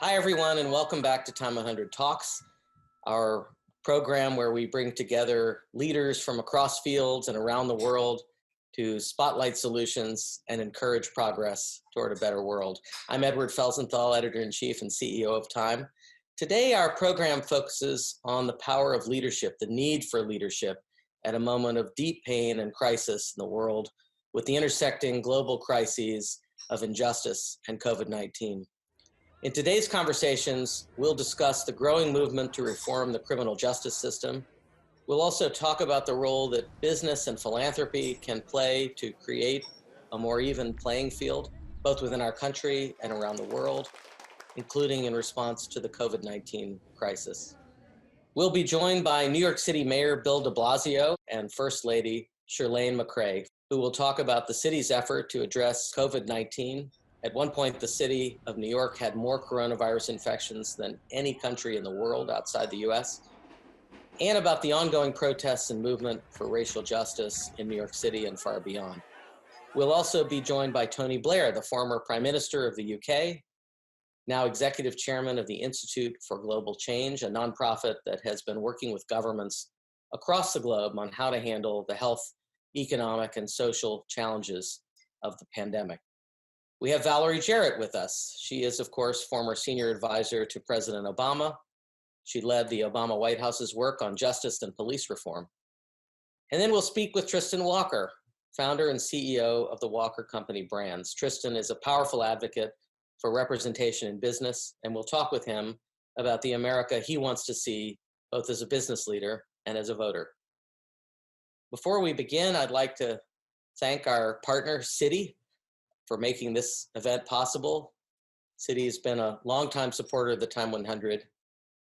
Hi, everyone, and welcome back to TIME100 Talks, our program where we bring together leaders from across fields and around the world to spotlight solutions and encourage progress toward a better world. I'm Edward Felsenthal, Editor-in-Chief and CEO of Time. Today, our program focuses on the power of leadership, the need for leadership at a moment of deep pain and crisis in the world with the intersecting global crises of injustice and COVID-19. In today's conversations, we'll discuss the growing movement to reform the criminal justice system. We'll also talk about the role that business and philanthropy can play to create a more even playing field, both within our country and around the world, including in response to the COVID-19 crisis. We'll be joined by New York City Mayor Bill de Blasio and First Lady Chirlane McCray, who will talk about the city's effort to address COVID-19. At one point, the city of New York had more coronavirus infections than any country in the world outside the US, and about the ongoing protests and movement for racial justice in New York City and far beyond. We'll also be joined by Tony Blair, the former Prime Minister of the UK, now Executive Chairman of the Institute for Global Change, a nonprofit that has been working with governments across the globe on how to handle the health, economic, and social challenges of the pandemic. We have Valerie Jarrett with us. She is, of course, former senior advisor to President Obama. She led the Obama White House's work on justice and police reform. And then we'll speak with Tristan Walker, founder and CEO of the Walker Company brands. Tristan is a powerful advocate for representation in business, and we'll talk with him about the America he wants to see, both as a business leader and as a voter. Before we begin, I'd like to thank our partner, Citi, for making this event possible. Citi has been a longtime supporter of the TIME100,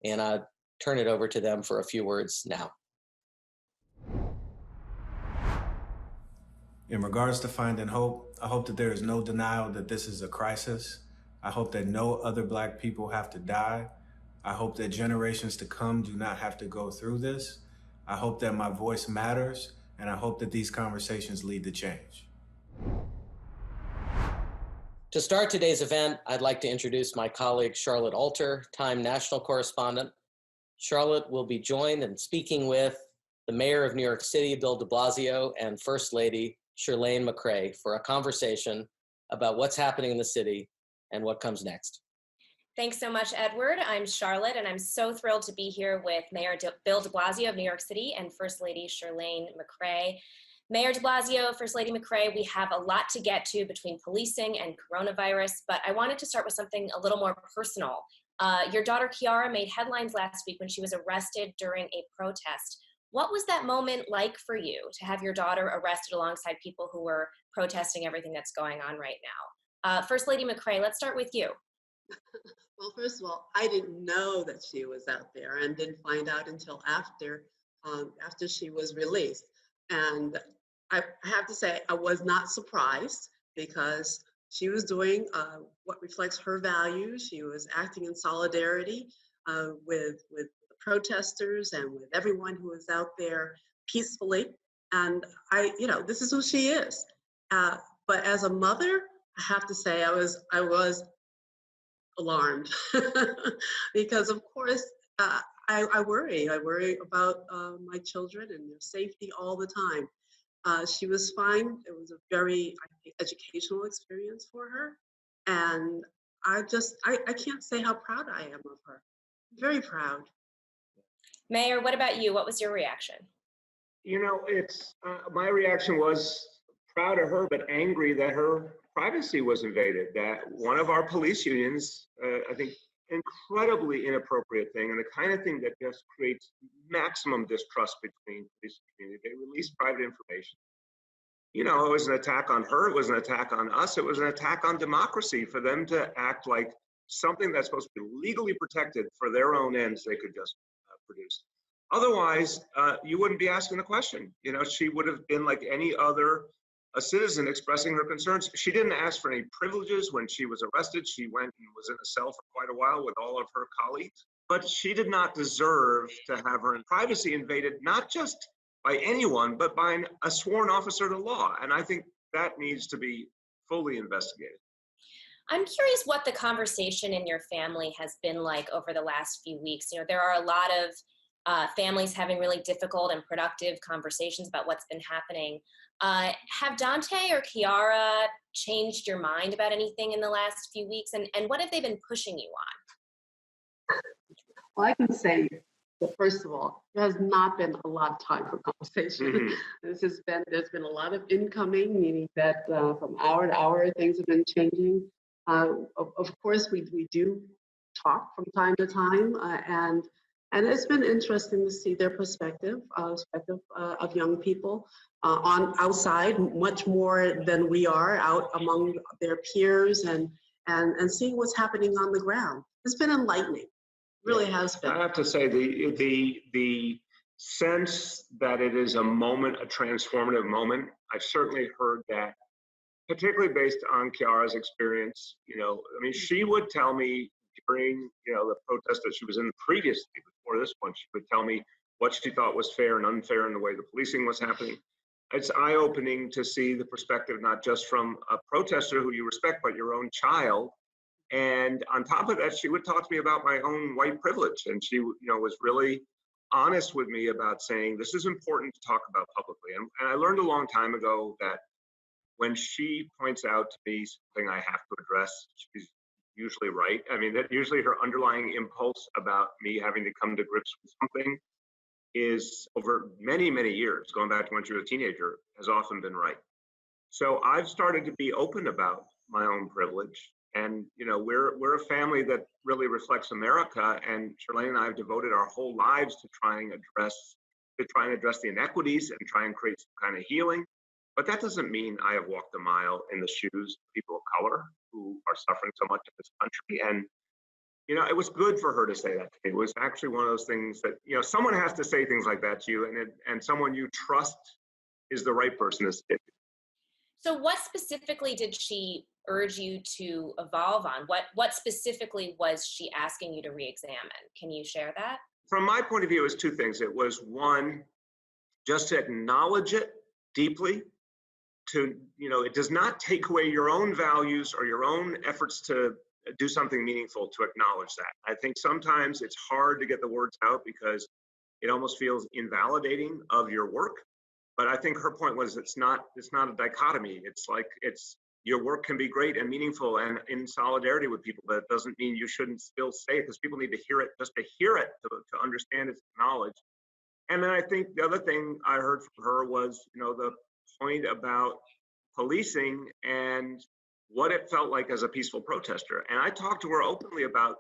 and I'll turn it over to them for a few words now. In regards to finding hope, I hope that there is no denial that this is a crisis. I hope that no other Black people have to die. I hope that generations to come do not have to go through this. I hope that my voice matters, and I hope that these conversations lead to change. To start today's event, I'd like to introduce my colleague, Charlotte Alter, Time national correspondent. Charlotte will be joined and speaking with the Mayor of New York City, Bill de Blasio, and First Lady Chirlane McCray for a conversation about what's happening in the city and what comes next. Thanks so much, Edward. I'm Charlotte, and I'm so thrilled to be here with Mayor Bill de Blasio of New York City and First Lady Chirlane McCray. Mayor de Blasio, First Lady McCray, we have a lot to get to between policing and coronavirus, but I wanted to start with something a little more personal. Your daughter Kiara made headlines last week when she was arrested during a protest. What was that moment like for you to have your daughter arrested alongside people who were protesting everything that's going on right now? First Lady McCray, let's start with you. Well, first of all, I didn't know that she was out there and didn't find out until after she was released. And I have to say, I was not surprised because she was doing what reflects her values. She was acting in solidarity with the protesters and with everyone who was out there peacefully. And this is who she is. But as a mother, I have to say, I was alarmed because, of course, I worry about my children and their safety all the time. She was fine. It was a very, I think, educational experience for her. And I can't say how proud I am of her. Very proud. Mayor, what about you? What was your reaction? My reaction was proud of her, but angry that her privacy was invaded, that one of our police unions, I think, incredibly inappropriate thing, and the kind of thing that just creates maximum distrust between police and community. They release private information. It was an attack on her, it was an attack on us, it was an attack on democracy for them to act like something that's supposed to be legally protected for their own ends they could just produce. Otherwise, you wouldn't be asking the question. She would have been like any other a citizen expressing her concerns. She didn't ask for any privileges when she was arrested. She went and was in a cell for quite a while with all of her colleagues. But she did not deserve to have her privacy invaded, not just by anyone, but by a sworn officer of the law. And I think that needs to be fully investigated. I'm curious what the conversation in your family has been like over the last few weeks. There are a lot of families having really difficult and productive conversations about what's been happening. Have Dante or Kiara changed your mind about anything in the last few weeks? And what have they been pushing you on? Well, I can say that first of all, there has not been a lot of time for conversation. Mm-hmm. There's been a lot of incoming, meaning that from hour to hour, things have been changing. Of course, we do talk from time to time, and it's been interesting to see their perspective of young people on outside, much more than we are out among their peers, and seeing what's happening on the ground. It's been enlightening. Really has been. I have to say the sense that it is a moment, a transformative moment. I've certainly heard that, particularly based on Kiara's experience. She would tell me during the protest that she was in previously, before this one, she would tell me what she thought was fair and unfair in the way the policing was happening. It's eye-opening to see the perspective not just from a protester who you respect, but your own child. And on top of that, she would talk to me about my own white privilege. And she, was really honest with me about saying, this is important to talk about publicly. And I learned a long time ago that when she points out to me something I have to address, she's usually right. That usually her underlying impulse about me having to come to grips with something is over many, many years, going back to when she was a teenager, has often been right. So I've started to be open about my own privilege. And, we're a family that really reflects America. And Chirlane and I have devoted our whole lives to trying to address the inequities and try and create some kind of healing. But that doesn't mean I have walked a mile in the shoes of people of color who are suffering so much in this country. And, it was good for her to say that to me. It was actually one of those things that, someone has to say things like that to you, and someone you trust is the right person to say it to. So what specifically did she urge you to evolve on? What specifically was she asking you to re-examine? Can you share that? From my point of view, it was two things. It was one, just to acknowledge it deeply, it does not take away your own values or your own efforts to do something meaningful to acknowledge that. I think sometimes it's hard to get the words out because it almost feels invalidating of your work. But I think her point was it's not a dichotomy. It's your work can be great and meaningful and in solidarity with people, but it doesn't mean you shouldn't still say it, because people need to hear it, just to hear it, to understand its knowledge. And then I think the other thing I heard from her was, the point about policing and what it felt like as a peaceful protester. And I talked to her openly about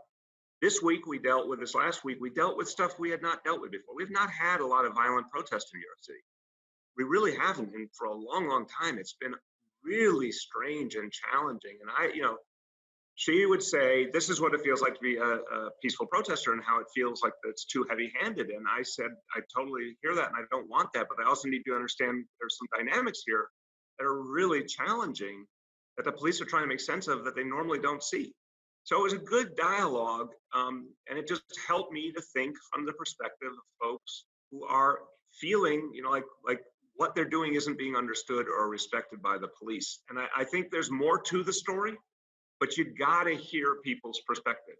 this last week, we dealt with stuff we had not dealt with before. We've not had a lot of violent protests in New York City. We really haven't. And for a long, long time, it's been really strange and challenging. And she would say, this is what it feels like to be a peaceful protester and how it feels like it's too heavy-handed. And I said, I totally hear that and I don't want that, but I also need to understand there's some dynamics here that are really challenging that the police are trying to make sense of that they normally don't see. So it was a good dialogue, and it just helped me to think from the perspective of folks who are feeling, like what they're doing isn't being understood or respected by the police. And I think there's more to the story, but you gotta hear people's perspective.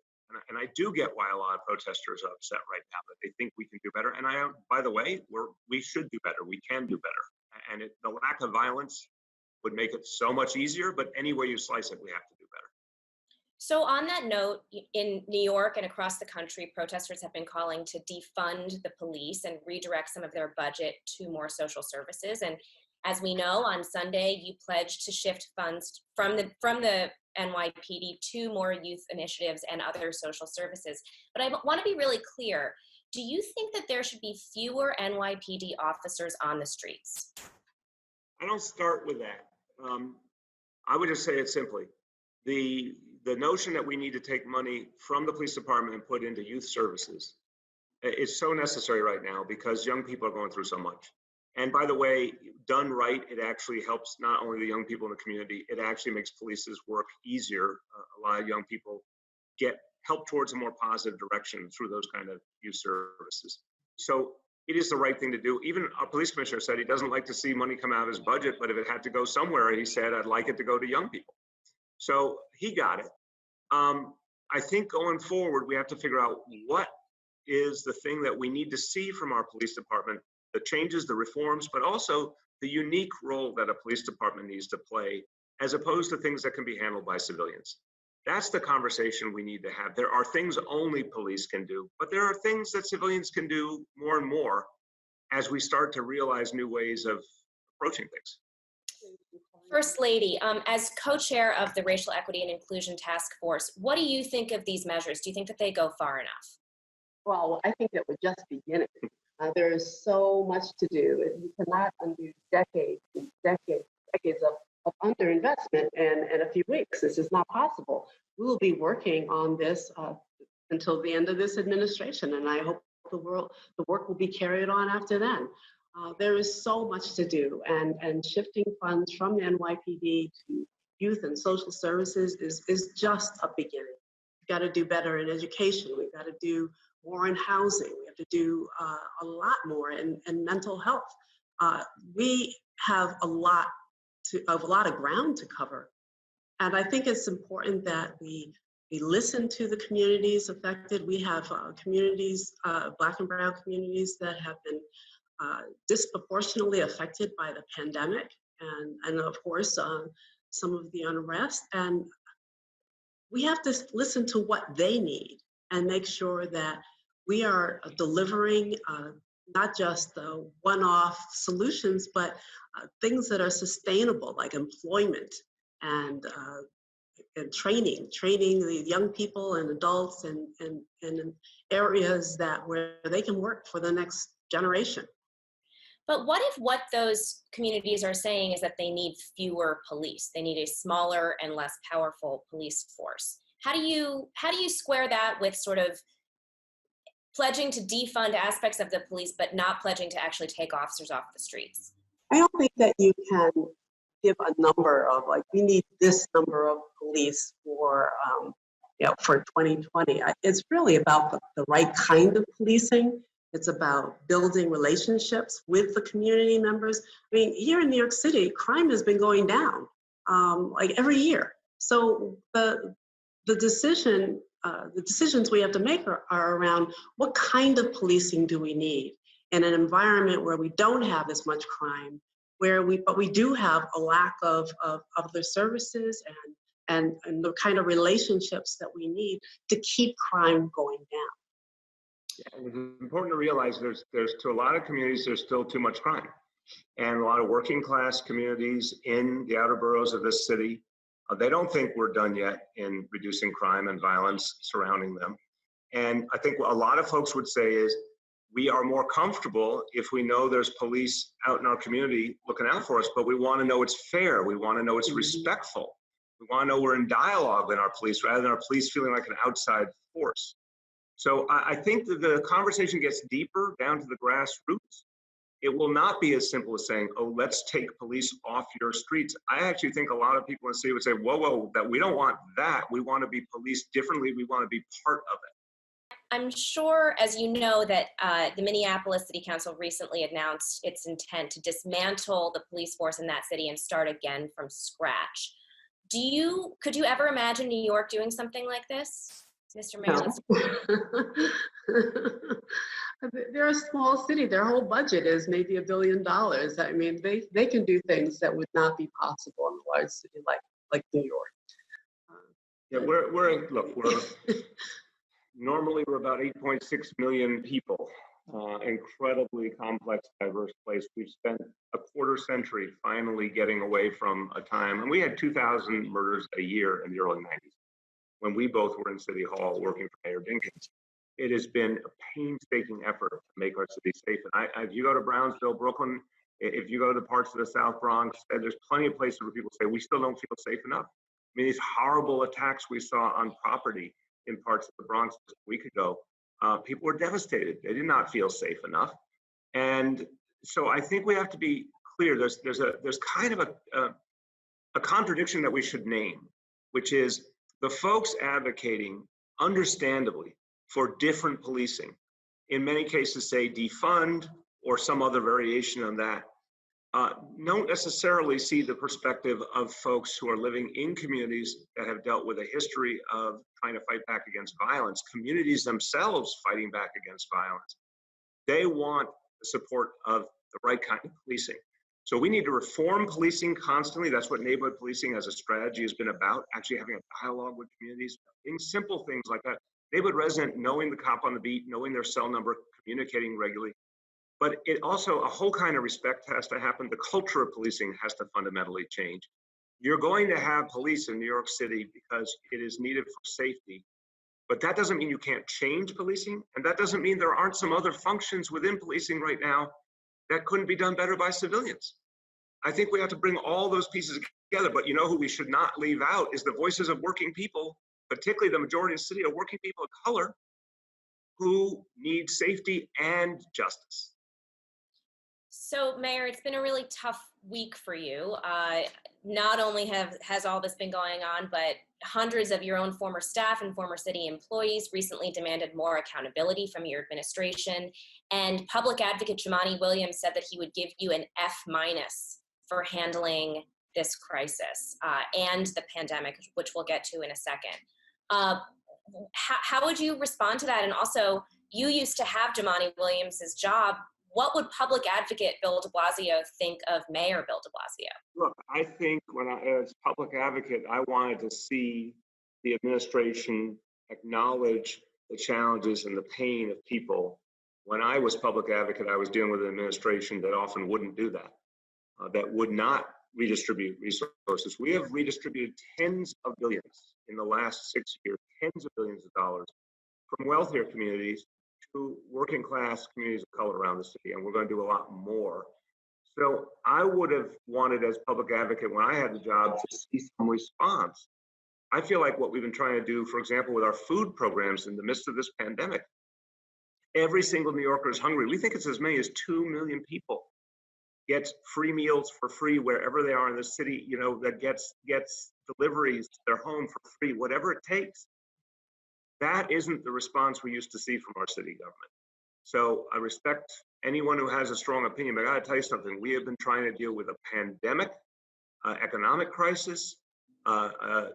And I do get why a lot of protesters are upset right now, that they think we can do better. And by the way, we should do better, we can do better. And the lack of violence would make it so much easier, but any way you slice it, we have to do better. So on that note, in New York and across the country, protesters have been calling to defund the police and redirect some of their budget to more social services. And as we know, on Sunday, you pledged to shift funds from the NYPD to more youth initiatives and other social services. But I want to be really clear. Do you think that there should be fewer NYPD officers on the streets? I don't start with that. I would just say it simply. The notion that we need to take money from the police department and put into youth services is so necessary right now because young people are going through so much. And by the way, done right, it actually helps not only the young people in the community, it actually makes police's work easier. A lot of young people get help towards a more positive direction through those kind of youth services. So it is the right thing to do. Even our police commissioner said he doesn't like to see money come out of his budget, but if it had to go somewhere, he said, I'd like it to go to young people. So he got it. I think going forward, we have to figure out what is the thing that we need to see from our police department, the changes, the reforms, but also the unique role that a police department needs to play, as opposed to things that can be handled by civilians. That's the conversation we need to have. There are things only police can do, but there are things that civilians can do more and more as we start to realize new ways of approaching things. First Lady, as co-chair of the Racial Equity and Inclusion Task Force, what do you think of these measures? Do you think that they go far enough? Well, I think that we're just beginning. There is so much to do. We cannot undo decades and decades of underinvestment in a few weeks. This is not possible. We will be working on this until the end of this administration, and I hope the work will be carried on after then. There is so much to do, and shifting funds from the NYPD to youth and social services is just a beginning. We've got to do better in education. We've got to do more in housing. We have to do a lot more in mental health. We have a lot of ground to cover, and I think it's important that we listen to the communities affected. We have communities, Black and Brown communities, that have been disproportionately affected by the pandemic, and of course some of the unrest. And we have to listen to what they need and make sure that we are delivering not just one-off solutions, but things that are sustainable, like employment and training the young people and adults in areas where they can work for the next generation. But what if what those communities are saying is that they need fewer police? They need a smaller and less powerful police force. How do you square that with sort of pledging to defund aspects of the police, but not pledging to actually take officers off the streets? I don't think that you can give a number of, like, we need this number of police for 2020. It's really about the right kind of policing. It's about building relationships with the community members. I mean, here in New York City, crime has been going down like every year. So the decisions we have to make are around what kind of policing do we need in an environment where we don't have as much crime, but we do have a lack of other services and the kind of relationships that we need to keep crime going down. Yeah, it's important to realize there's to a lot of communities, there's still too much crime. And a lot of working class communities in the outer boroughs of this city, they don't think we're done yet in reducing crime and violence surrounding them. And I think what a lot of folks would say is, we are more comfortable if we know there's police out in our community looking out for us, but we want to know it's fair. We want to know it's respectful. We want to know we're in dialogue with our police rather than our police feeling like an outside force. So I think that the conversation gets deeper down to the grassroots. It will not be as simple as saying, oh, let's take police off your streets. I actually think a lot of people in the city would say, whoa, that we don't want that. We want to be policed differently. We want to be part of it. I'm sure, as you know, that the Minneapolis City Council recently announced its intent to dismantle the police force in that city and start again from scratch. Could you ever imagine New York doing something like this, Mr. Mayor? No. They're a small city. Their whole budget is maybe $1 billion. I mean, they can do things that would not be possible in a large city like New York. Yeah, normally we're about 8.6 million people. Incredibly complex, diverse place. We've spent a quarter century finally getting away from a time, and we had 2,000 murders a year in the early 90s when we both were in City Hall working for Mayor Dinkins. It has been a painstaking effort to make our city safe. And if you go to Brownsville, Brooklyn, if you go to the parts of the South Bronx, there's plenty of places where people say, we still don't feel safe enough. I mean, these horrible attacks we saw on property in parts of the Bronx a week ago, people were devastated. They did not feel safe enough. And so I think we have to be clear. There's kind of a contradiction that we should name, which is the folks advocating, understandably, for different policing, in many cases say defund or some other variation on that. don't necessarily see the perspective of folks who are living in communities that have dealt with a history of trying to fight back against violence, communities themselves fighting back against violence. They want the support of the right kind of policing. So we need to reform policing constantly. That's what neighborhood policing as a strategy has been about, actually having a dialogue with communities, things, simple things like that. Neighborhood resident knowing the cop on the beat, knowing their cell number, communicating regularly. But it also, a whole kind of respect has to happen. The culture of policing has to fundamentally change. You're going to have police in New York City because it is needed for safety. But that doesn't mean you can't change policing. And that doesn't mean there aren't some other functions within policing right now that couldn't be done better by civilians. I think we have to bring all those pieces together. But you know who we should not leave out is the voices of working people, particularly the majority of the city of working people of color who need safety and justice. So, Mayor, it's been a really tough week for you. Not only has all this been going on, but hundreds of your own former staff and former city employees recently demanded more accountability from your administration. And public advocate Jumaane Williams said that he would give you an F- for handling this crisis and the pandemic, which we'll get to in a second. How would you respond to that? And also, you used to have Jumaane Williams's job. What would public advocate Bill de Blasio think of Mayor Bill de Blasio? Look, I think as public advocate, I wanted to see the administration acknowledge the challenges and the pain of people. When I was public advocate, I was dealing with an administration that often wouldn't do that, that would not redistribute resources. We have redistributed tens of billions in the last 6 years, tens of billions of dollars from wealthier communities to working class communities of color around the city, and we're going to do a lot more. So I would have wanted, as public advocate when I had the job, to see some response. I feel like what we've been trying to do, for example, with our food programs in the midst of this pandemic, every single New Yorker is hungry. We think it's as many as 2 million people get free meals for free wherever they are in the city, you know, that gets deliveries to their home for free, whatever it takes. That isn't the response we used to see from our city government. So I respect anyone who has a strong opinion, but I gotta tell you something. We have been trying to deal with a pandemic, economic crisis, a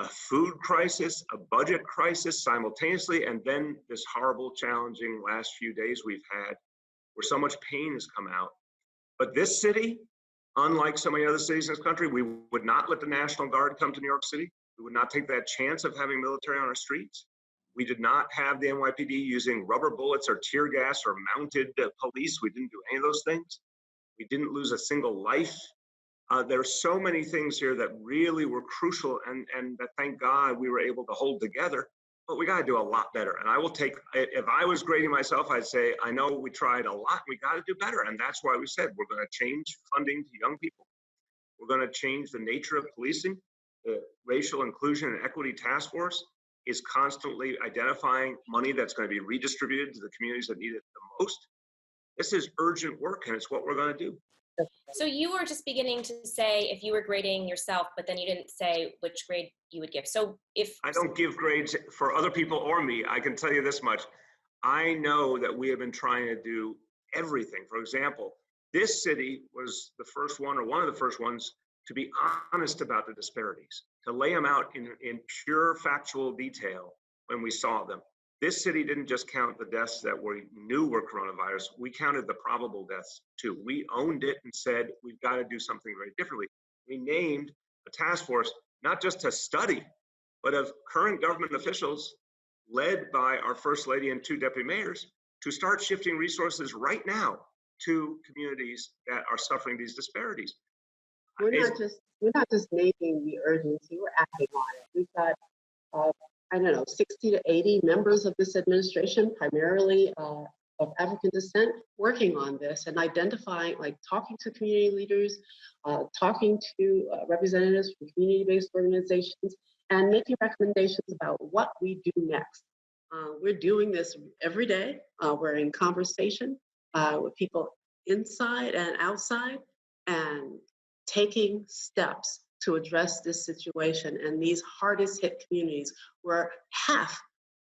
food crisis, a budget crisis simultaneously, and then this horrible, challenging last few days we've had where so much pain has come out. But this city, unlike so many other cities in this country, we would not let the National Guard come to New York City. We would not take that chance of having military on our streets. We did not have the NYPD using rubber bullets or tear gas or mounted police. We didn't do any of those things. We didn't lose a single life. There are so many things here that really were crucial and that, thank God, we were able to hold together, but we got to do a lot better. And I will take, if I was grading myself, I'd say, I know we tried a lot, we got to do better. And that's why we said we're going to change funding to young people. We're going to change the nature of policing. The Racial Inclusion and Equity Task Force is constantly identifying money that's going to be redistributed to the communities that need it the most. This is urgent work, and it's what we're going to do. So you were just beginning to say if you were grading yourself, but then you didn't say which grade you would give. So if I don't give grades for other people or me, I can tell you this much. I know that we have been trying to do everything. For example, this city was the first one, or one of the first ones, to be honest about the disparities, to lay them out in pure factual detail when we saw them. This city didn't just count the deaths that we knew were coronavirus, we counted the probable deaths too. We owned it and said, we've got to do something very differently. We named a task force, not just to study, but of current government officials led by our First Lady and 2 deputy mayors to start shifting resources right now to communities that are suffering these disparities. We're not just naming the urgency, we're acting on it. We've got, I don't know, 60 to 80 members of this administration, primarily of African descent, working on this and identifying, like talking to community leaders, talking to representatives from community-based organizations, and making recommendations about what we do next. We're doing this every day. We're in conversation with people inside and outside, and taking steps to address this situation and these hardest hit communities where half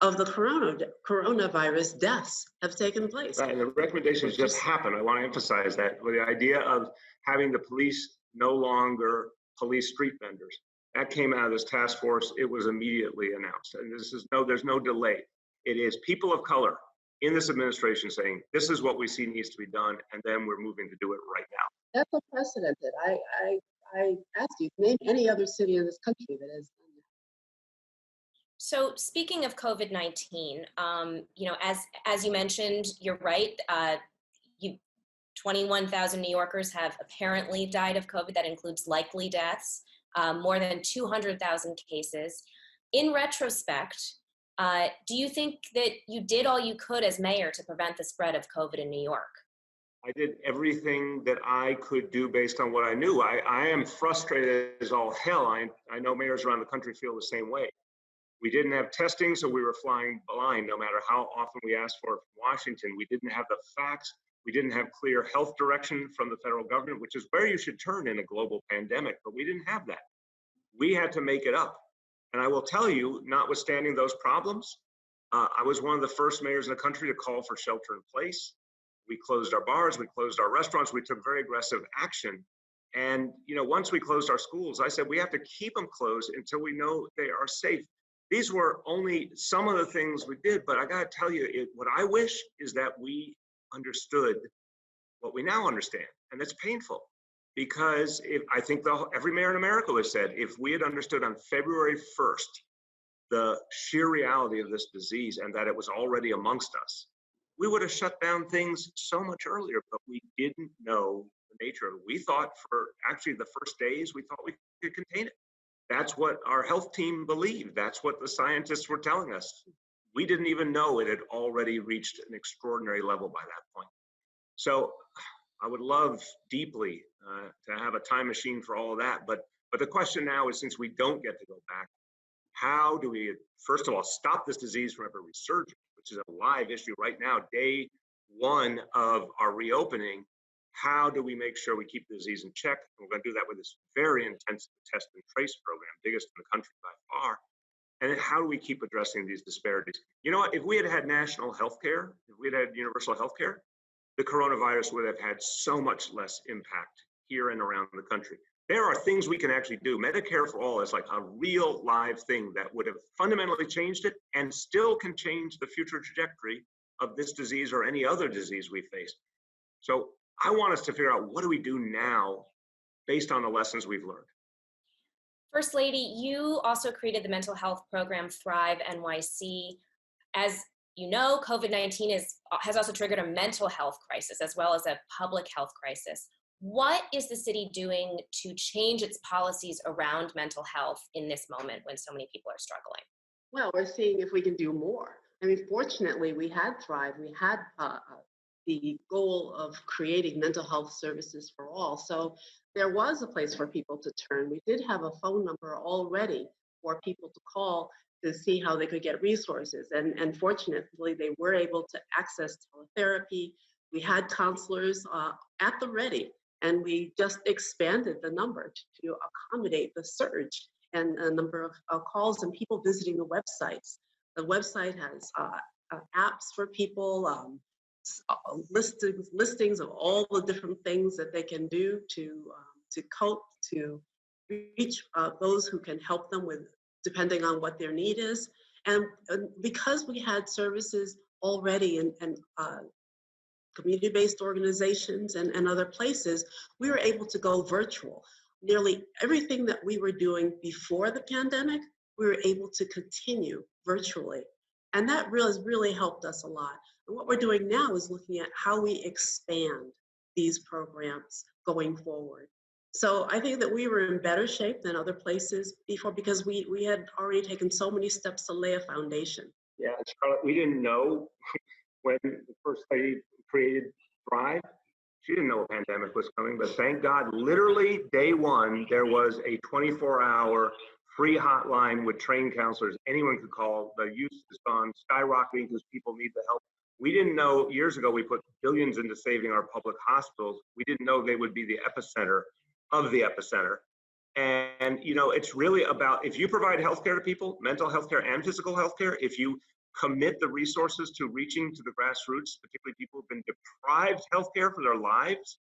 of the coronavirus deaths have taken place. Right, and the recommendations just happen. I want to emphasize that with the idea of having the police no longer police street vendors. That came out of this task force. It was immediately announced. And there's no delay. It is people of color in this administration saying, this is what we see needs to be done, and then we're moving to do it right now. That's unprecedented. I ask you, name any other city in this country that has done that. So speaking of COVID-19, as you mentioned, you're right. 21,000 New Yorkers have apparently died of COVID. That includes likely deaths, more than 200,000 cases. In retrospect, do you think that you did all you could as mayor to prevent the spread of COVID in New York? I did everything that I could do based on what I knew. I am frustrated as all hell. I know mayors around the country feel the same way. We didn't have testing, so we were flying blind no matter how often we asked for it from Washington. We didn't have the facts. We didn't have clear health direction from the federal government, which is where you should turn in a global pandemic, but we didn't have that. We had to make it up. And I will tell you, notwithstanding those problems, I was one of the first mayors in the country to call for shelter in place. We closed our bars, we closed our restaurants, we took very aggressive action. And once we closed our schools, I said, we have to keep them closed until we know they are safe. These were only some of the things we did, but I gotta tell you, what I wish is that we understood what we now understand. And it's painful because I think every mayor in America has said, if we had understood on February 1st, the sheer reality of this disease and that it was already amongst us, we would have shut down things so much earlier, but we didn't know the nature of it. We thought for actually the first days, we thought we could contain it. That's what our health team believed. That's what the scientists were telling us. We didn't even know it had already reached an extraordinary level by that point. So I would love deeply to have a time machine for all of that. But the question now is, since we don't get to go back, how do we, first of all, stop this disease from ever resurging, which is a live issue right now, day one of our reopening. How do we make sure we keep the disease in check? And we're going to do that with this very intensive test and trace program, biggest in the country by far. And then how do we keep addressing these disparities? You know what, if we had had national health care, if we had had universal health care, the coronavirus would have had so much less impact here and around the country. There are things we can actually do. Medicare for all is like a real live thing that would have fundamentally changed it and still can change the future trajectory of this disease or any other disease we face. So I want us to figure out, what do we do now based on the lessons we've learned? First Lady, you also created the mental health program Thrive NYC. As you know, COVID-19 has also triggered a mental health crisis as well as a public health crisis. What is the city doing to change its policies around mental health in this moment when so many people are struggling? Well, we're seeing if we can do more. I mean, fortunately, we had Thrive. We had the goal of creating mental health services for all. So there was a place for people to turn. We did have a phone number already for people to call to see how they could get resources. And fortunately, they were able to access teletherapy. We had counselors at the ready, and we just expanded the number to accommodate the surge and a number of calls and people visiting the websites. The website has apps for people, listings of all the different things that they can do to cope, to reach those who can help them with, depending on what their need is. And because we had services already in community-based organizations and other places, we were able to go virtual. Nearly everything that we were doing before the pandemic, we were able to continue virtually. And that really helped us a lot. And what we're doing now is looking at how we expand these programs going forward. So I think that we were in better shape than other places before because we had already taken so many steps to lay a foundation. Yeah, Charlotte, we didn't know when the First Lady created Thrive. She didn't know a pandemic was coming, but thank God, literally day one, there was a 24-hour free hotline with trained counselors. Anyone could call. The use has gone skyrocketing because people need the help. We didn't know, years ago, we put billions into saving our public hospitals. We didn't know they would be the epicenter of the epicenter. And, it's really about, if you provide healthcare to people, mental healthcare and physical healthcare, if you commit the resources to reaching to the grassroots, particularly people who've been deprived healthcare for their lives,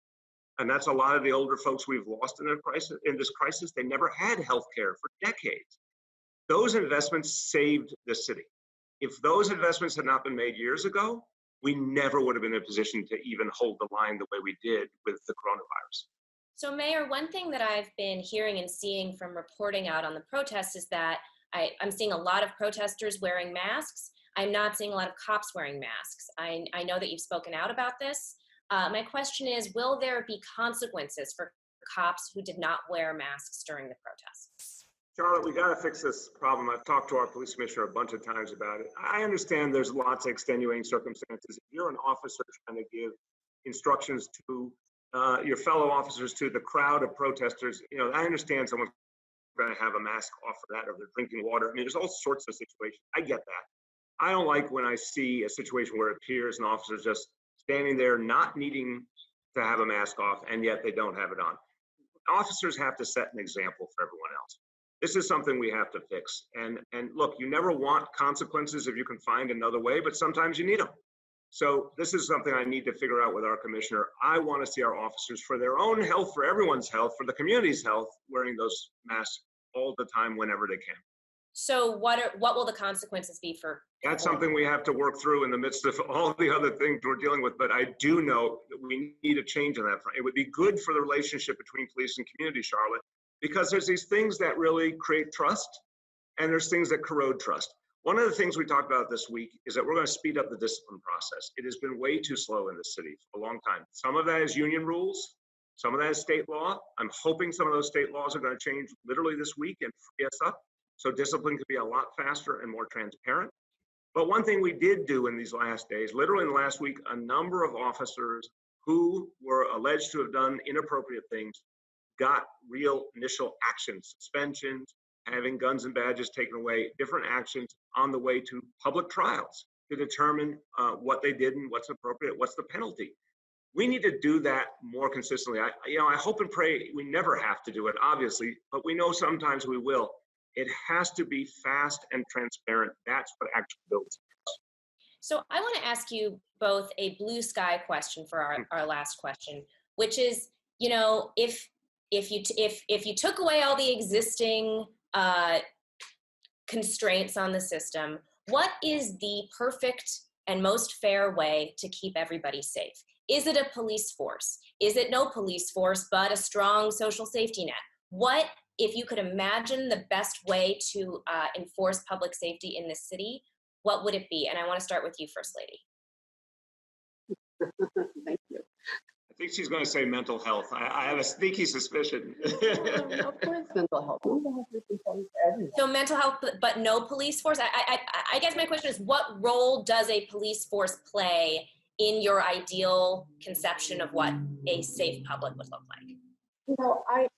And that's a lot of the older folks we've lost in this crisis. They never had health care for decades. Those investments saved the city. If those investments had not been made years ago, we never would have been in a position to even hold the line the way we did with the coronavirus. So Mayor, one thing that I've been hearing and seeing from reporting out on the protests is that I'm seeing a lot of protesters wearing masks. I'm not seeing a lot of cops wearing masks. I know that you've spoken out about this. My question is, will there be consequences for cops who did not wear masks during the protests? Charlotte, we got to fix this problem. I've talked to our police commissioner a bunch of times about it. I understand there's lots of extenuating circumstances. If you're an officer trying to give instructions to your fellow officers, to the crowd of protesters, I understand someone's going to have a mask off for that, or they're drinking water. I mean, there's all sorts of situations. I get that. I don't like when I see a situation where it appears an officer's just standing there not needing to have a mask off, and yet they don't have it on. Officers have to set an example for everyone else. This is something we have to fix. And look, you never want consequences if you can find another way, but sometimes you need them. So this is something I need to figure out with our commissioner. I want to see our officers, for their own health, for everyone's health, for the community's health, wearing those masks all the time whenever they can. So what will the consequences be for? That's something we have to work through in the midst of all the other things we're dealing with. But I do know that we need a change on that front. It would be good for the relationship between police and community, Charlotte, because there's these things that really create trust, and there's things that corrode trust. One of the things we talked about this week is that we're going to speed up the discipline process. It has been way too slow in this city for a long time. Some of that is union rules. Some of that is state law. I'm hoping some of those state laws are going to change literally this week and free us up, so discipline could be a lot faster and more transparent. But one thing we did do in these last days, literally in the last week, a number of officers who were alleged to have done inappropriate things got real initial actions, suspensions, having guns and badges taken away, different actions on the way to public trials to determine what they did and what's appropriate, what's the penalty. We need to do that more consistently. I hope and pray we never have to do it, obviously, but we know sometimes we will. It has to be fast and transparent. That's what actually builds trust. So I want to ask you both a blue sky question for our last question, which is, if you took away all the existing constraints on the system, what is the perfect and most fair way to keep everybody safe? Is it a police force? Is it no police force, but a strong social safety net? What, if you could imagine the best way to enforce public safety in this city, what would it be? And I want to start with you, First Lady. Thank you. I think she's going to say mental health. I have a sneaky suspicion. Of course, mental health. So mental health, but no police force? I guess my question is, what role does a police force play in your ideal conception of what a safe public would look like?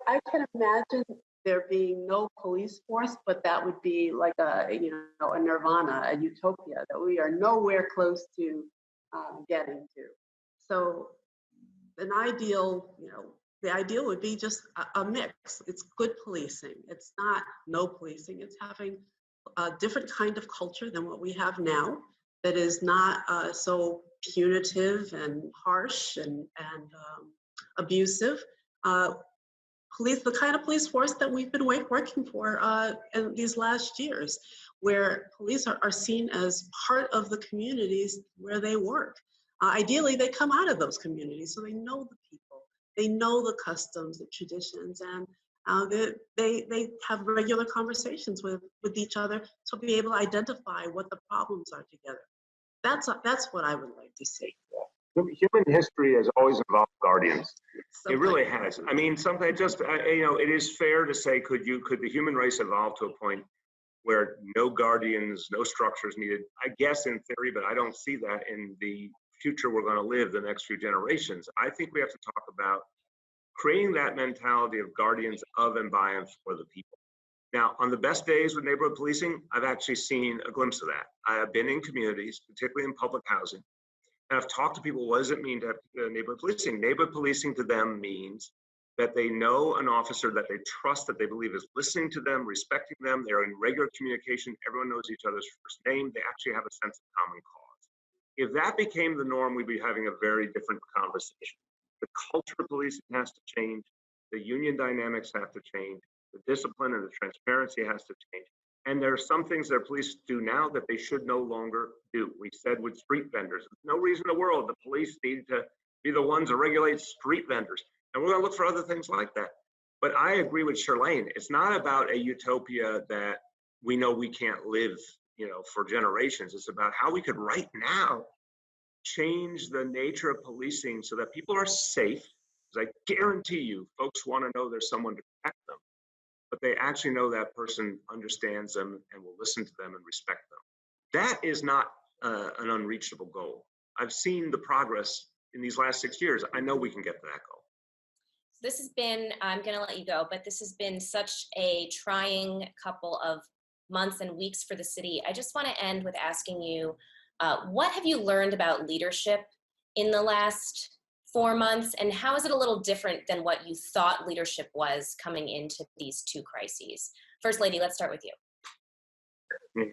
I can imagine there being no police force, but that would be like a nirvana, a utopia that we are nowhere close to getting to. So the ideal would be just a mix. It's good policing. It's not no policing. It's having a different kind of culture than what we have now that is not so punitive and harsh and abusive. The kind of police force that we've been working for in these last years, where police are seen as part of the communities where they work. Ideally, they come out of those communities, so they know the people, they know the customs, the traditions, and they have regular conversations with each other to be able to identify what the problems are together. That's what I would like to see. Human history has always involved guardians. It really Something. has. I mean, something just, it is fair to say, could the human race evolve to a point where no guardians, no structures needed? I guess in theory, but I don't see that in the future we're going to live the next few generations. I think we have to talk about creating that mentality of guardians of and by and for the people. Now, on the best days with neighborhood policing, I've actually seen a glimpse of that. I have been in communities, particularly in public housing, and I've talked to people, what does it mean to have neighborhood policing? Neighborhood policing to them means that they know an officer that they trust, that they believe is listening to them, respecting them, they're in regular communication, everyone knows each other's first name, they actually have a sense of common cause. If that became the norm, we'd be having a very different conversation. The culture of policing has to change. The union dynamics have to change. The discipline and the transparency has to change. And there are some things that police do now that they should no longer do. We said with street vendors, there's no reason in the world the police need to be the ones that regulate street vendors. And we're going to look for other things like that. But I agree with Chirlane. It's not about a utopia that we know we can't live, for generations. It's about how we could right now change the nature of policing so that people are safe. Because I guarantee you, folks want to know there's someone to protect them, but they actually know that person understands them and will listen to them and respect them. That is not an unreachable goal. I've seen the progress in these last 6 years. I know we can get to that goal. This has been, I'm going to let you go, but this has been such a trying couple of months and weeks for the city. I just want to end with asking you, what have you learned about leadership in the last 4 months, and how is it a little different than what you thought leadership was coming into these two crises? First Lady, let's start with you.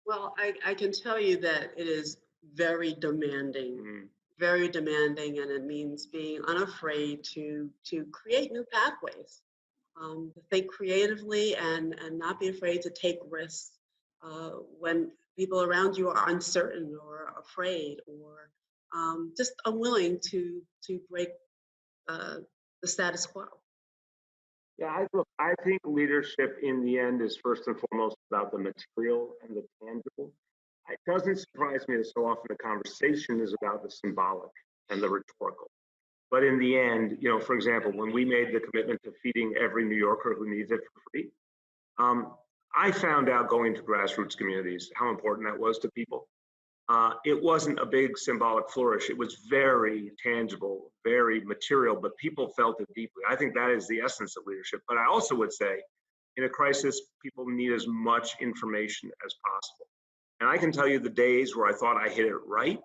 Well, I can tell you that it is very demanding, very demanding, and it means being unafraid to create new pathways, to think creatively and not be afraid to take risks when people around you are uncertain or afraid or just unwilling to break the status quo. Yeah, I think leadership in the end is first and foremost about the material and the tangible. It doesn't surprise me that so often the conversation is about the symbolic and the rhetorical. But in the end, for example, when we made the commitment to feeding every New Yorker who needs it for free, I found out going to grassroots communities how important that was to people. It wasn't a big symbolic flourish. It was very tangible, very material, but people felt it deeply. I think that is the essence of leadership. But I also would say, in a crisis, people need as much information as possible. And I can tell you the days where I thought I hit it right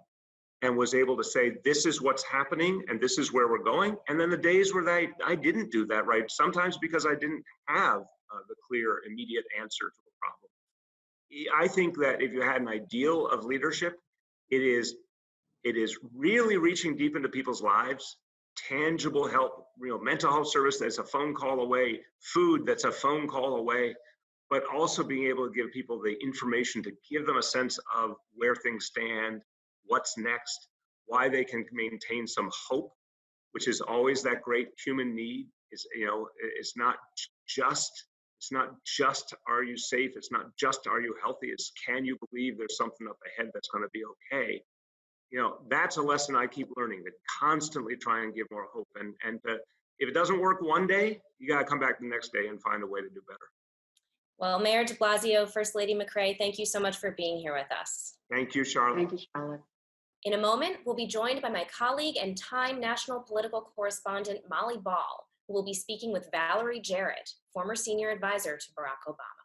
and was able to say, this is what's happening and this is where we're going. And then the days where I didn't do that right, sometimes because I didn't have the clear, immediate answer to the problem. I think that if you had an ideal of leadership, it is really reaching deep into people's lives, tangible help, mental health service that's a phone call away, food that's a phone call away, but also being able to give people the information to give them a sense of where things stand, what's next, why they can maintain some hope, which is always that great human need. It's not just are you safe, it's not just are you healthy, it's can you believe there's something up ahead that's going to be okay. That's a lesson I keep learning, to constantly try and give more hope, and if it doesn't work one day, you got to come back the next day and find a way to do better. Well, Mayor de Blasio, First Lady McCray, thank you so much for being here with us. Thank you, Charlotte. Thank you, Charlotte. In a moment, we'll be joined by my colleague and Time national political correspondent, Molly Ball, who will be speaking with Valerie Jarrett, former senior advisor to Barack Obama.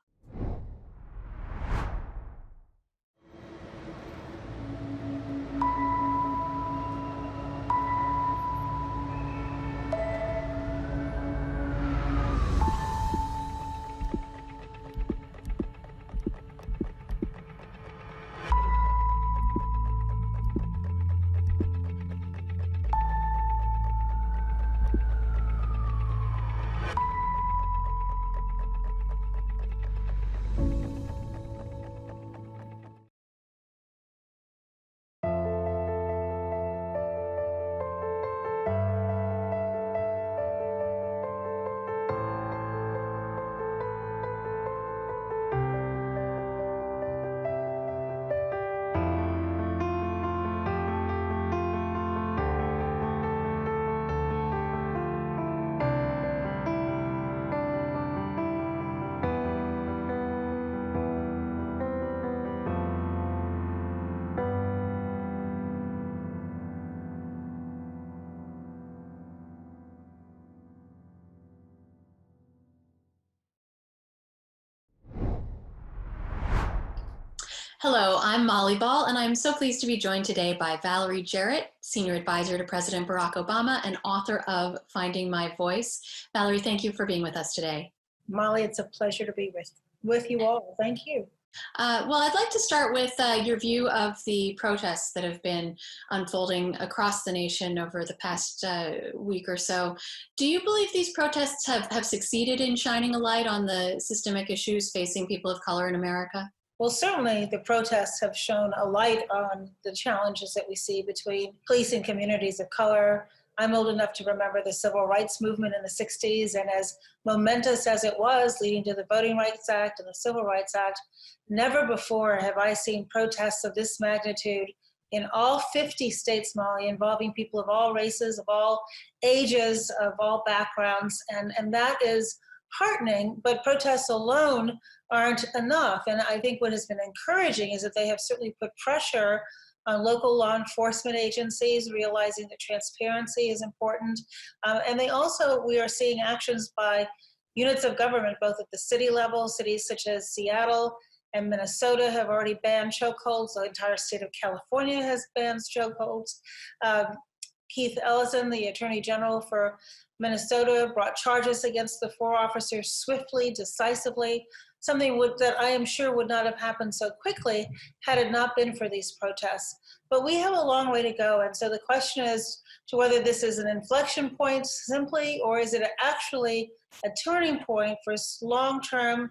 Hello, I'm Molly Ball, and I'm so pleased to be joined today by Valerie Jarrett, Senior Advisor to President Barack Obama and author of Finding My Voice. Valerie, thank you for being with us today. Molly, it's a pleasure to be with you all. Thank you. Well, I'd like to start with your view of the protests that have been unfolding across the nation over the past week or so. Do you believe these protests have succeeded in shining a light on the systemic issues facing people of color in America? Well, certainly the protests have shown a light on the challenges that we see between police and communities of color. I'm old enough to remember the civil rights movement in the 60s, and as momentous as it was, leading to the Voting Rights Act and the Civil Rights Act, never before have I seen protests of this magnitude in all 50 states, Molly, involving people of all races, of all ages, of all backgrounds, and that is heartening, but protests alone aren't enough. And I think what has been encouraging is that they have certainly put pressure on local law enforcement agencies, realizing that transparency is important. And they also, we are seeing actions by units of government, both at the city level. Cities such as Seattle and Minnesota have already banned chokeholds. The entire state of California has banned chokeholds. Keith Ellison, the Attorney General for Minnesota, brought charges against the 4 officers swiftly, decisively, something that I am sure would not have happened so quickly had it not been for these protests. But we have a long way to go. And so the question is to whether this is an inflection point simply, or is it actually a turning point for long-term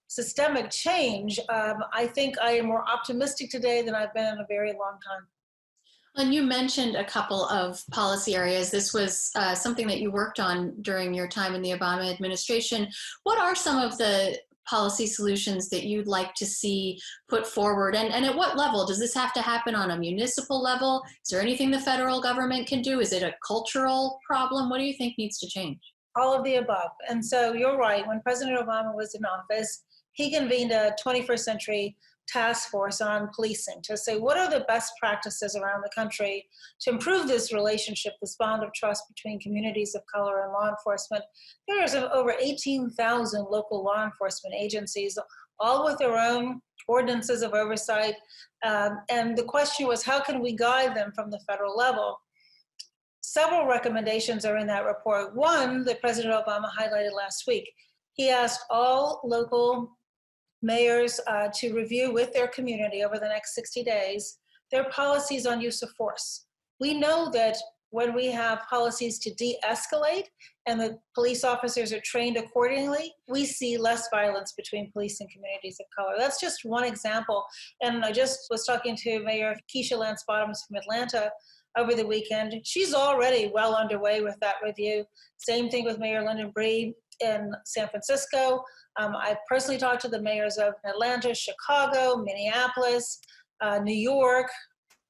systemic change? I think I am more optimistic today than I've been in a very long time. And you mentioned a couple of policy areas. This was something that you worked on during your time in the Obama administration. What are some of the policy solutions that you'd like to see put forward? And at what level? Does this have to happen on a municipal level? Is there anything the federal government can do? Is it a cultural problem? What do you think needs to change? All of the above. And so you're right. When President Obama was in office, he convened a 21st century task force on policing to say, what are the best practices around the country to improve this relationship, this bond of trust between communities of color and law enforcement? There's over 18,000 local law enforcement agencies, all with their own ordinances of oversight. And the question was, how can we guide them from the federal level? Several recommendations are in that report. One that President Obama highlighted last week. He asked all local mayors to review with their community over the next 60 days their policies on use of force. We know that when we have policies to de-escalate and the police officers are trained accordingly, we see less violence between police and communities of color. That's just one example. And I just was talking to Mayor Keisha Lance Bottoms from Atlanta over the weekend. She's already well underway with that review. Same thing with Mayor London Breed in San Francisco. I personally talked to the mayors of Atlanta, Chicago, Minneapolis, New York,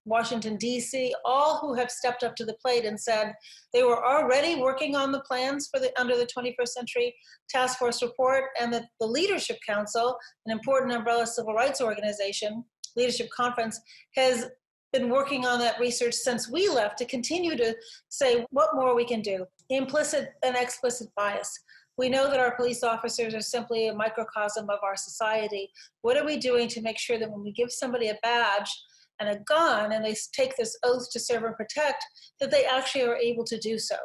Washington, D.C., all who have stepped up to the plate and said they were already working on the plans for under the 21st Century Task Force report, and that the Leadership Council, an important umbrella civil rights organization, leadership conference, has been working on that research since we left to continue to say what more we can do. Implicit and explicit bias. We know that our police officers are simply a microcosm of our society. What are we doing to make sure that when we give somebody a badge and a gun and they take this oath to serve and protect, that they actually are able to do so?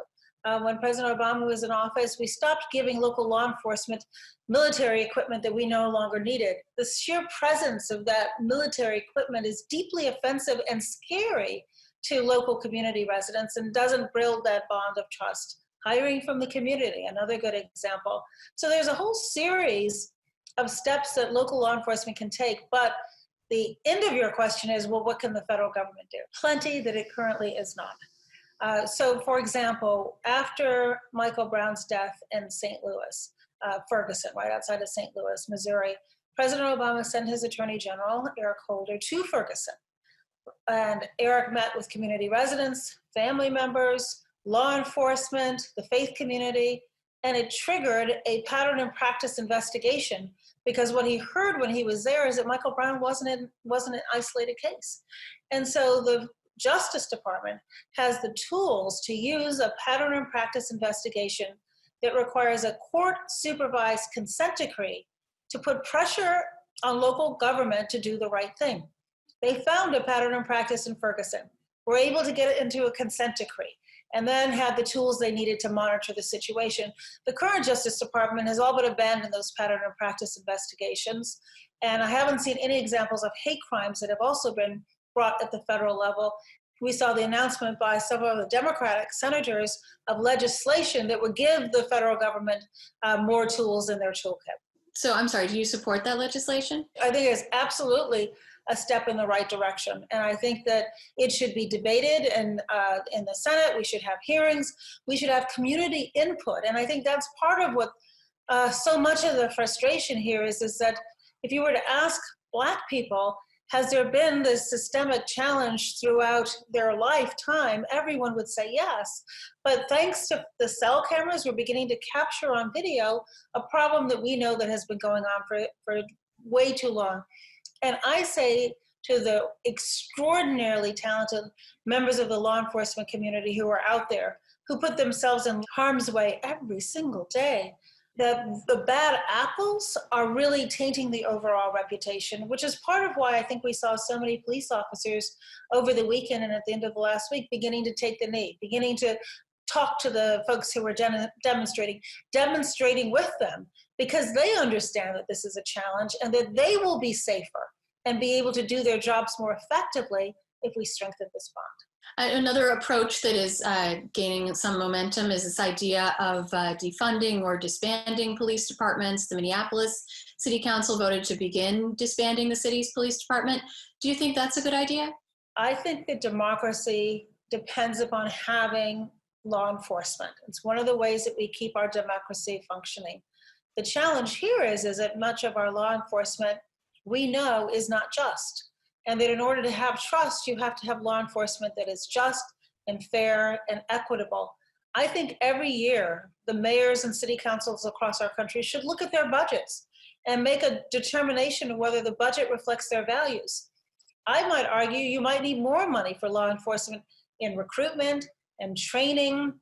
When President Obama was in office, we stopped giving local law enforcement military equipment that we no longer needed. The sheer presence of that military equipment is deeply offensive and scary to local community residents and doesn't build that bond of trust. Hiring from the community, another good example. So there's a whole series of steps that local law enforcement can take, but the end of your question is, well, what can the federal government do? Plenty that it currently is not. So for example, after Michael Brown's death in St. Louis, Ferguson, right outside of St. Louis, Missouri, President Obama sent his Attorney General, Eric Holder, to Ferguson. And Eric met with community residents, family members, law enforcement, the faith community, and it triggered a pattern and practice investigation, because what he heard when he was there is that Michael Brown wasn't an isolated case. And so the Justice Department has the tools to use a pattern and practice investigation that requires a court-supervised consent decree to put pressure on local government to do the right thing. They found a pattern and practice in Ferguson. We're able to get it into a consent decree. and then had the tools they needed to monitor the situation. The current Justice Department has all but abandoned those pattern and practice investigations. And I haven't seen any examples of hate crimes that have also been brought at the federal level. We saw the announcement by several of the Democratic senators of legislation that would give the federal government more tools in their toolkit. So I'm sorry, do you support that legislation? I think it's absolutely a step in the right direction. And I think that it should be debated and in the Senate. We should have hearings. We should have community input. And I think that's part of what so much of the frustration here is that if you were to ask Black people, has there been this systemic challenge throughout their lifetime? Everyone would say yes. But thanks to the cell cameras, we're beginning to capture on video a problem that we know that has been going on for way too long. And I say to the extraordinarily talented members of the law enforcement community who are out there, who put themselves in harm's way every single day, that the bad apples are really tainting the overall reputation, which is part of why I think we saw so many police officers over the weekend and at the end of the last week beginning to take the knee, beginning to talk to the folks who were demonstrating with them, because they understand that this is a challenge and that they will be safer and be able to do their jobs more effectively if we strengthen this bond. Another approach that is gaining some momentum is this idea of defunding or disbanding police departments. The Minneapolis City Council voted to begin disbanding the city's police department. Do you think that's a good idea? I think that democracy depends upon having law enforcement. It's one of the ways that we keep our democracy functioning. The challenge here is that much of our law enforcement we know is not just. And that in order to have trust, you have to have law enforcement that is just and fair and equitable. I think every year, the mayors and city councils across our country should look at their budgets and make a determination of whether the budget reflects their values. I might argue you might need more money for law enforcement in recruitment and training,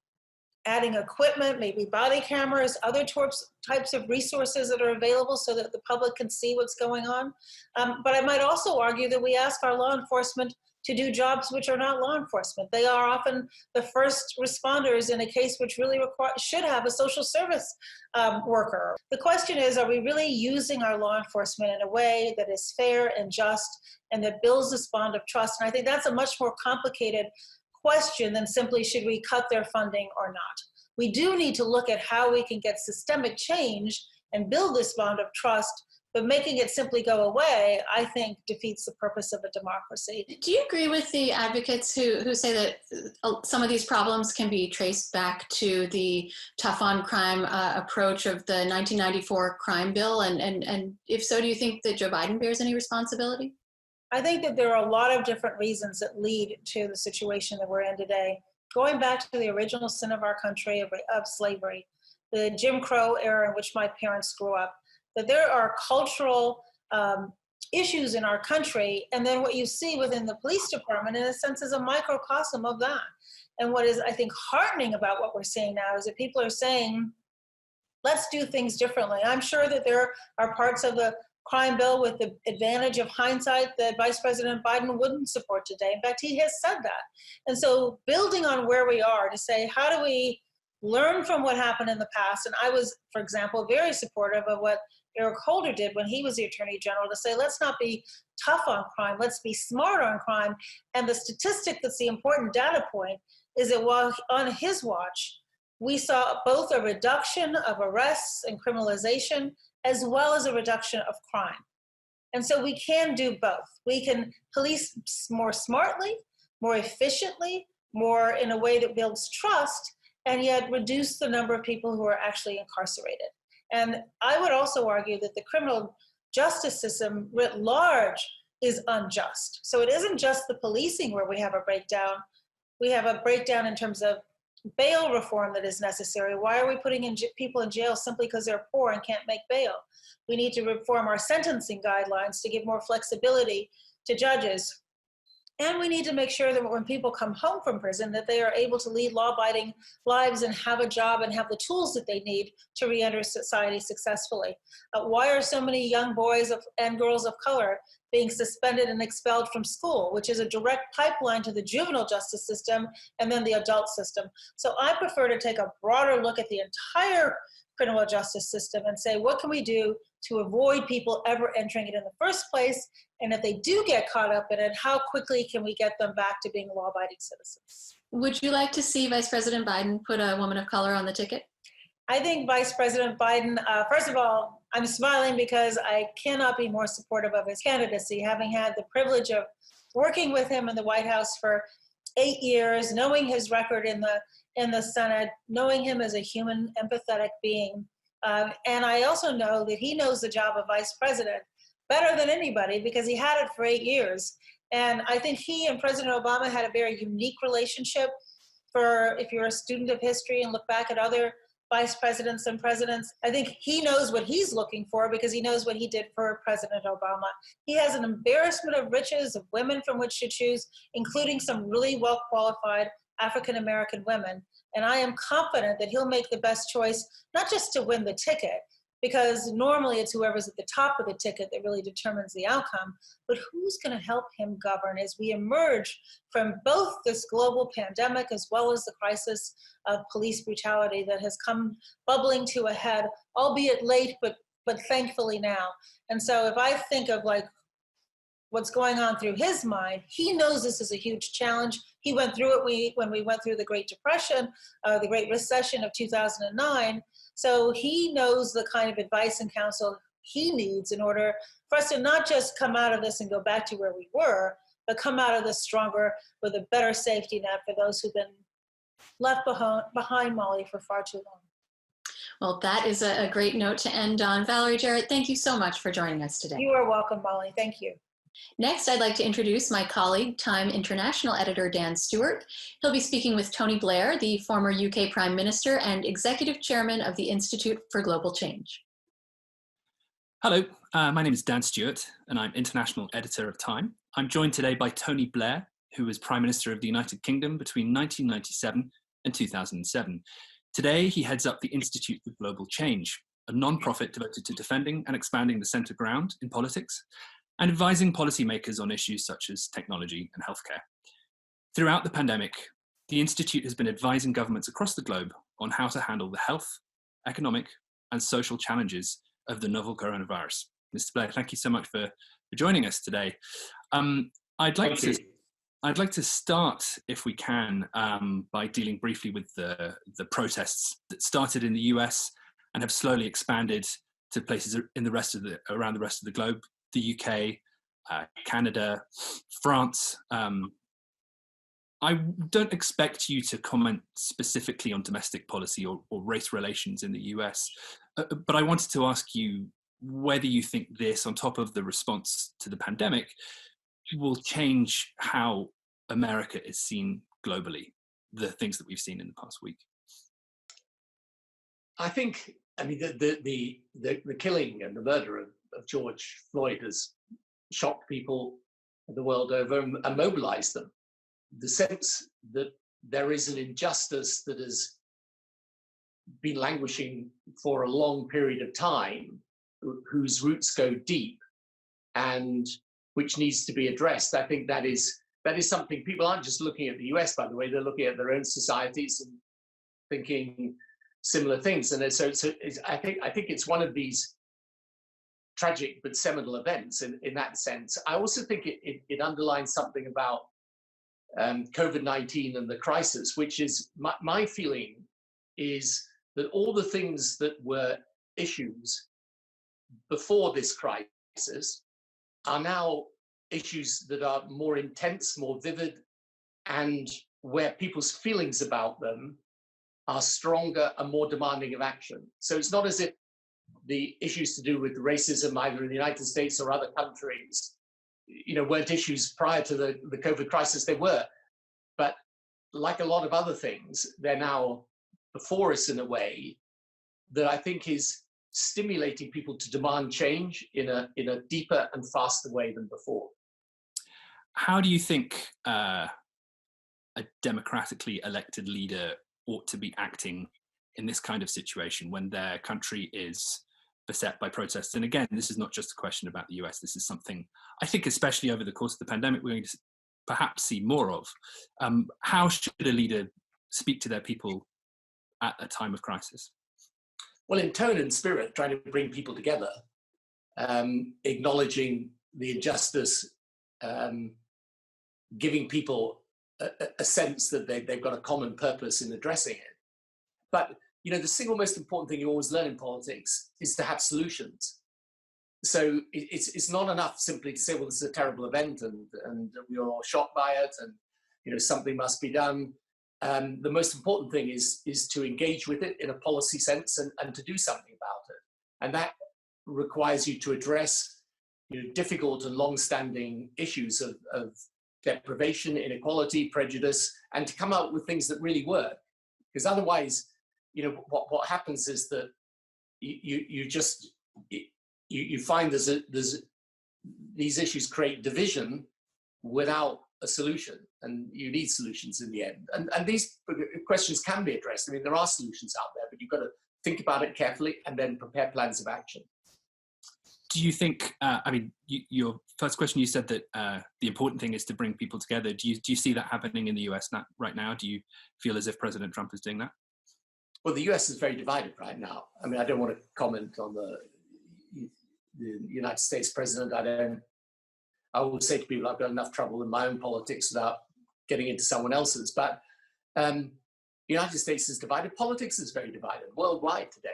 adding equipment, maybe body cameras, other types of resources that are available so that the public can see what's going on. But I might also argue that we ask our law enforcement to do jobs which are not law enforcement. They are often the first responders in a case which really should have a social service worker. The question is, are we really using our law enforcement in a way that is fair and just and that builds this bond of trust? And I think that's a much more complicated question than simply should we cut their funding or not. We do need to look at how we can get systemic change and build this bond of trust, but making it simply go away, I think, defeats the purpose of a democracy. Do you agree with the advocates who say that some of these problems can be traced back to the tough on crime approach of the 1994 crime bill? And if so, do you think that Joe Biden bears any responsibility? I think that there are a lot of different reasons that lead to the situation that we're in today. Going back to the original sin of our country of slavery, the Jim Crow era in which my parents grew up, that there are cultural issues in our country, and then what you see within the police department, in a sense, is a microcosm of that. And what is, I think, heartening about what we're seeing now is that people are saying, let's do things differently. I'm sure that there are parts of the crime bill with the advantage of hindsight that Vice President Biden wouldn't support today. In fact, he has said that. And so building on where we are to say, how do we learn from what happened in the past? And I was, for example, very supportive of what Eric Holder did when he was the Attorney General to say, let's not be tough on crime, let's be smart on crime. And the statistic that's the important data point is that while on his watch, we saw both a reduction of arrests and criminalization, as well as a reduction of crime. And so we can do both. We can police more smartly, more efficiently, more in a way that builds trust, and yet reduce the number of people who are actually incarcerated. And I would also argue that the criminal justice system writ large is unjust. So it isn't just the policing where we have a breakdown. We have a breakdown in terms of bail reform that is necessary. Why are we putting people in jail simply because they're poor and can't make bail? We need to reform our sentencing guidelines to give more flexibility to judges. And we need to make sure that when people come home from prison, that they are able to lead law-abiding lives and have a job and have the tools that they need to re-enter society successfully. Why are so many young boys and girls of color being suspended and expelled from school, which is a direct pipeline to the juvenile justice system and then the adult system? So I prefer to take a broader look at the entire criminal justice system and say, what can we do to avoid people ever entering it in the first place? And if they do get caught up in it, how quickly can we get them back to being law-abiding citizens? Would you like to see Vice President Biden put a woman of color on the ticket? I think Vice President Biden, first of all, I'm smiling because I cannot be more supportive of his candidacy, having had the privilege of working with him in the White House for 8 years, knowing his record in the Senate, knowing him as a human, empathetic being. And I also know that he knows the job of vice president better than anybody because he had it for 8 years. And I think he and President Obama had a very unique relationship. If you're a student of history and look back at other vice presidents and presidents, I think he knows what he's looking for because he knows what he did for President Obama. He has an embarrassment of riches of women from which to choose, including some really well-qualified African-American women. And I am confident that he'll make the best choice, not just to win the ticket, because normally it's whoever's at the top of the ticket that really determines the outcome, but who's going to help him govern as we emerge from both this global pandemic as well as the crisis of police brutality that has come bubbling to a head, albeit late, but thankfully now. And so if I think of like what's going on through his mind, he knows this is a huge challenge. He went through it when we went through the Great Depression, the Great Recession of 2009. So he knows the kind of advice and counsel he needs in order for us to not just come out of this and go back to where we were, but come out of this stronger with a better safety net for those who've been left behind, Molly, for far too long. Well, that is a great note to end on. Valerie Jarrett, thank you so much for joining us today. You are welcome, Molly. Thank you. Next, I'd like to introduce my colleague, Time International editor Dan Stewart. He'll be speaking with Tony Blair, the former UK Prime Minister and Executive Chairman of the Institute for Global Change. Hello, my name is Dan Stewart, and I'm International Editor of Time. I'm joined today by Tony Blair, who was Prime Minister of the United Kingdom between 1997 and 2007. Today, he heads up the Institute for Global Change, a non-profit devoted to defending and expanding the centre ground in politics and advising policymakers on issues such as technology and healthcare. Throughout the pandemic, the Institute has been advising governments across the globe on how to handle the health, economic, and social challenges of the novel coronavirus. Mr. Blair, thank you so much for joining us today. I'd like to start, if we can, by dealing briefly with the protests that started in the US and have slowly expanded to places in around the rest of the globe. The UK, Canada, France. I don't expect you to comment specifically on domestic policy or race relations in the US, but I wanted to ask you whether you think this, on top of the response to the pandemic, will change how America is seen globally, the things that we've seen in the past week. I think, the killing and the murder of George Floyd has shocked people the world over and mobilized them. The sense that there is an injustice that has been languishing for a long period of time, whose roots go deep and which needs to be addressed. I think that is something people aren't just looking at the US, by the way, they're looking at their own societies and thinking similar things. And so I think it's one of these tragic but seminal events in that sense. I also think it underlines something about COVID-19 and the crisis, which is my feeling is that all the things that were issues before this crisis are now issues that are more intense, more vivid, and where people's feelings about them are stronger and more demanding of action. So it's not as if the issues to do with racism, either in the United States or other countries, weren't issues prior to the COVID crisis. They were, but like a lot of other things, they're now before us in a way that I think is stimulating people to demand change in a deeper and faster way than before. How do you think a democratically elected leader ought to be acting in this kind of situation when their country is beset by protests? And again, this is not just a question about the US. This is something I think, especially over the course of the pandemic, we're going to perhaps see more of. How should a leader speak to their people at a time of crisis? Well, in tone and spirit, trying to bring people together, acknowledging the injustice, giving people a sense that they've got a common purpose in addressing it. But, you know, the single most important thing you always learn in politics is to have solutions. So it's not enough simply to say, well, this is a terrible event and we are all shocked by it and, you know, something must be done. The most important thing is to engage with it in a policy sense and to do something about it. And that requires you to address, you know, difficult and long-standing issues of deprivation, inequality, prejudice, and to come out with things that really work. Because otherwise, you know, what happens is that you find there's these issues create division without a solution, and you need solutions in the end. And these questions can be addressed. I mean, there are solutions out there, but you've got to think about it carefully and then prepare plans of action. Do you think, I mean, your first question, you said that the important thing is to bring people together. Do you see that happening in the US right now? Do you feel as if President Trump is doing that? Well, the US is very divided right now. I mean, I don't want to comment on the United States president. I will say to people, I've got enough trouble in my own politics without getting into someone else's. But the United States is divided. Politics is very divided worldwide today.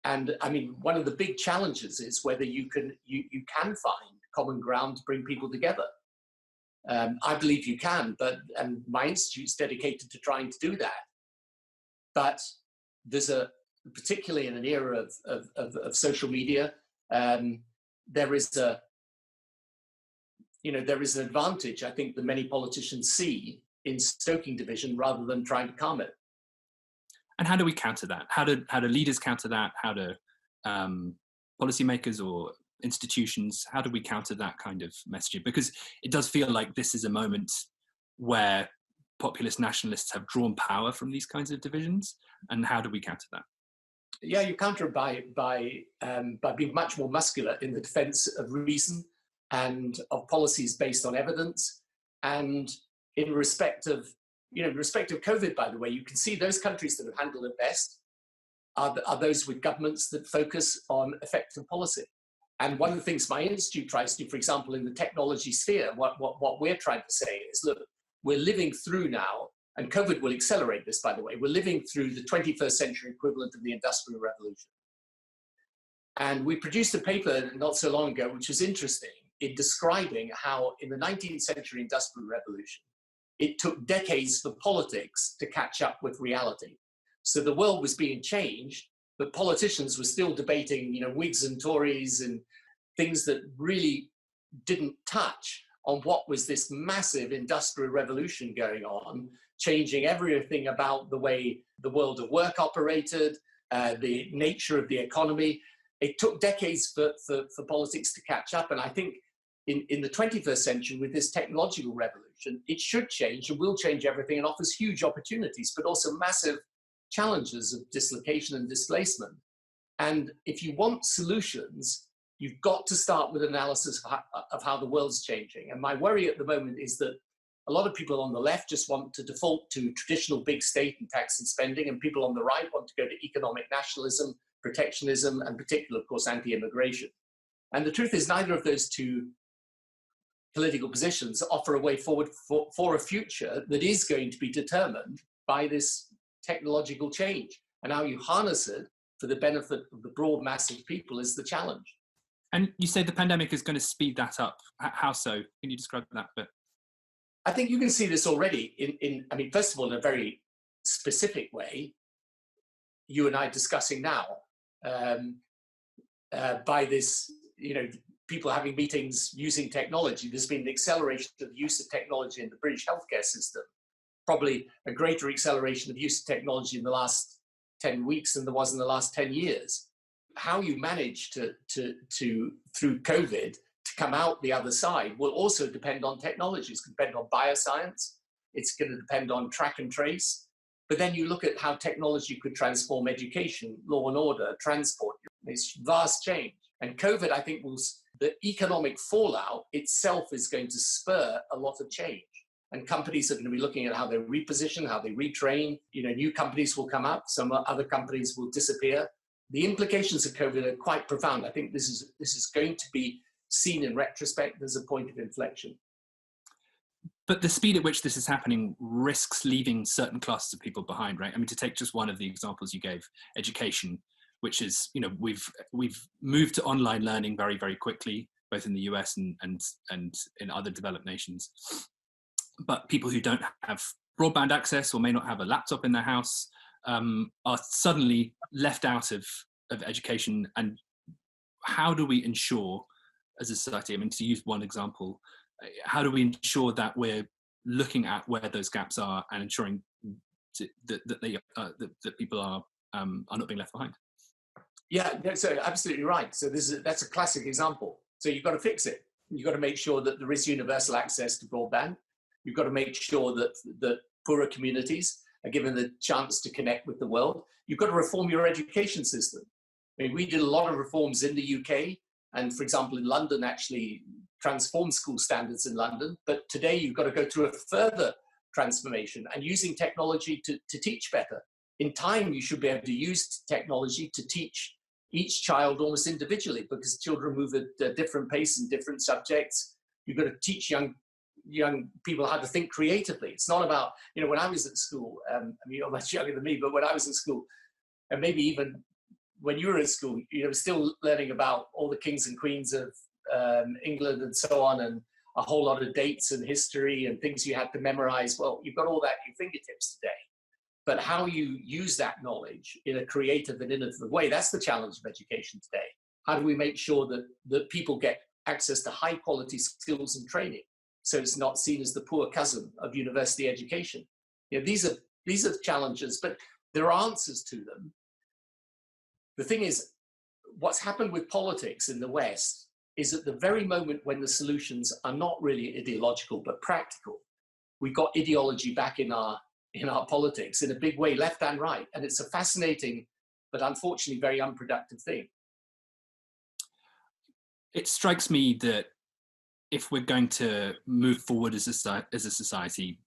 And I mean, one of the big challenges is whether you can find common ground to bring people together. I believe you can, and my institute's dedicated to trying to do that. But there's particularly in an era of social media, there is an advantage, I think, that many politicians see in stoking division rather than trying to calm it. And how do we counter that? How do leaders counter that? How do policymakers or institutions, how do we counter that kind of messaging? Because it does feel like this is a moment where populist nationalists have drawn power from these kinds of divisions. And how do we counter that? Yeah, you counter it by being much more muscular in the defense of reason and of policies based on evidence. And in respect of COVID, by the way, you can see those countries that have handled it best are those with governments that focus on effective policy. And one of the things my institute tries to do, for example, in the technology sphere, what we're trying to say is, look, we're living through now, and COVID will accelerate this, by the way, we're living through the 21st century equivalent of the Industrial Revolution. And we produced a paper not so long ago, which was interesting, in describing how in the 19th century Industrial Revolution, it took decades for politics to catch up with reality. So the world was being changed, but politicians were still debating, you know, Whigs and Tories and things that really didn't touch on what was this massive industrial revolution going on, changing everything about the way the world of work operated, the nature of the economy. It took decades for politics to catch up. And I think in the 21st century, with this technological revolution, it should change and will change everything and offers huge opportunities, but also massive challenges of dislocation and displacement. And if you want solutions, you've got to start with analysis of how the world's changing. And my worry at the moment is that a lot of people on the left just want to default to traditional big state and tax and spending, and people on the right want to go to economic nationalism, protectionism, and particularly, of course, anti-immigration. And the truth is neither of those two political positions offer a way forward for a future that is going to be determined by this technological change. And how you harness it for the benefit of the broad mass of people is the challenge. And you say the pandemic is going to speed that up. How so? Can you describe that a bit? I think you can see this already I mean, first of all, in a very specific way, you and I discussing now, by this, you know, people having meetings using technology. There's been an acceleration of the use of technology in the British healthcare system, probably a greater acceleration of use of technology in the last 10 weeks than there was in the last 10 years. How you manage to through COVID, to come out the other side will also depend on technology. It's going to depend on bioscience. It's going to depend on track and trace. But then you look at how technology could transform education, law and order, transport. It's vast change. And COVID, I think, the economic fallout itself is going to spur a lot of change. And companies are going to be looking at how they reposition, how they retrain. New companies will come up. Some other companies will disappear. The implications of COVID are quite profound. I think this is going to be seen in retrospect as a point of inflection. But the speed at which this is happening risks leaving certain classes of people behind, right? I mean, to take just one of the examples you gave, education, which is, we've moved to online learning very, very quickly, both in the US and in other developed nations. But people who don't have broadband access or may not have a laptop in their house are suddenly left out of education. And how do we ensure, as a society, I mean, to use one example, how do we ensure that we're looking at where those gaps are and ensuring that people are not being left behind? Yeah, so absolutely right. So that's a classic example. So you've got to fix it. You've got to make sure that there is universal access to broadband. You've got to make sure that poorer communities are given the chance to connect with the world. You've got to reform your education system. I mean, we did a lot of reforms in the UK, and for example, in London, actually transformed school standards in London. But today you've got to go through a further transformation and using technology to teach better. In time, you should be able to use technology to teach each child almost individually, because children move at a different pace in different subjects. You've got to teach young people how to think creatively. It's not about, when I was at school, I mean, you're much younger than me, but when I was in school, and maybe even when you were at school, still learning about all the kings and queens of England and so on, and a whole lot of dates and history and things you had to memorize. Well, you've got all that at your fingertips today. But how you use that knowledge in a creative and innovative way, that's the challenge of education today. How do we make sure that people get access to high quality skills and training, so it's not seen as the poor cousin of university education? These are challenges, but there are answers to them. The thing is, what's happened with politics in the West is at the very moment when the solutions are not really ideological but practical, we've got ideology back in our politics in a big way, left and right. And it's a fascinating, but unfortunately very unproductive thing. It strikes me that if we're going to move forward as a society,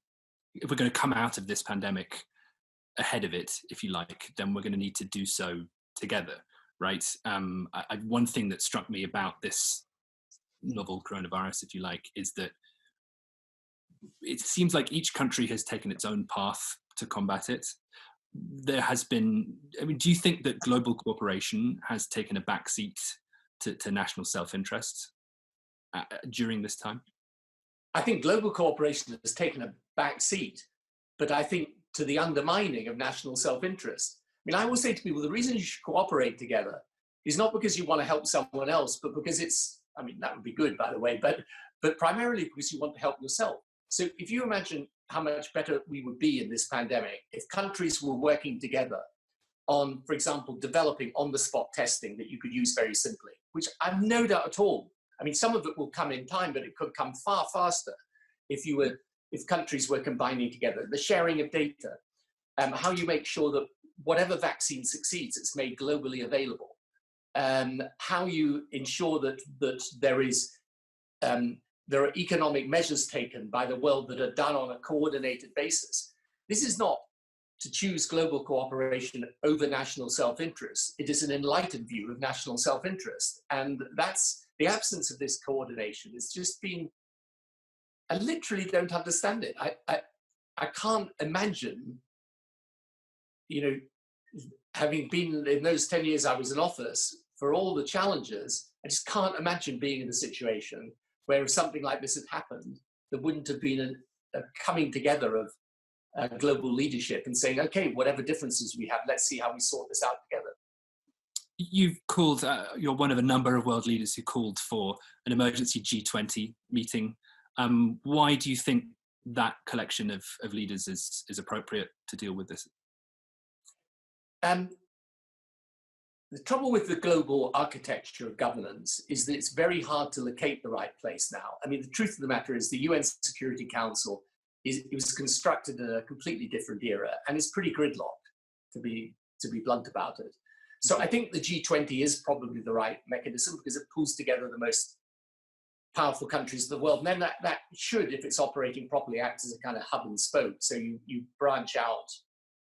if we're going to come out of this pandemic ahead of it, if you like, then we're going to need to do so together, right? One thing that struck me about this novel coronavirus, if you like, is that it seems like each country has taken its own path to combat it. There has been, do you think that global cooperation has taken a backseat to national self-interest during this time? I think global cooperation has taken a backseat, but I think to the undermining of national self-interest. I always say to people, the reason you should cooperate together is not because you want to help someone else, but because that would be good, by the way, but primarily because you want to help yourself. So if you imagine how much better we would be in this pandemic if countries were working together on, for example, developing on-the-spot testing that you could use very simply, which I've no doubt at all. Some of it will come in time, but it could come far faster if countries were combining together. The sharing of data, how you make sure that whatever vaccine succeeds, it's made globally available. How you ensure that there are economic measures taken by the world that are done on a coordinated basis. This is not to choose global cooperation over national self-interest. It is an enlightened view of national self-interest. And that's the absence of this coordination. It's just been, I literally don't understand it. I can't imagine, having been in those 10 years I was in office, for all the challenges, I just can't imagine being in a situation where if something like this had happened, there wouldn't have been a coming together of global leadership and saying, okay, whatever differences we have, let's see how we sort this out together. You've called, you're one of a number of world leaders who called for an emergency G20 meeting. Why do you think that collection of leaders is appropriate to deal with this? the trouble with the global architecture of governance is that it's very hard to locate the right place now. I mean, the truth of the matter is the UN Security Council it was constructed in a completely different era, and it's pretty gridlocked, to be blunt about it. So I think the G20 is probably the right mechanism because it pulls together the most powerful countries of the world. And then that should, if it's operating properly, act as a kind of hub and spoke. So you branch out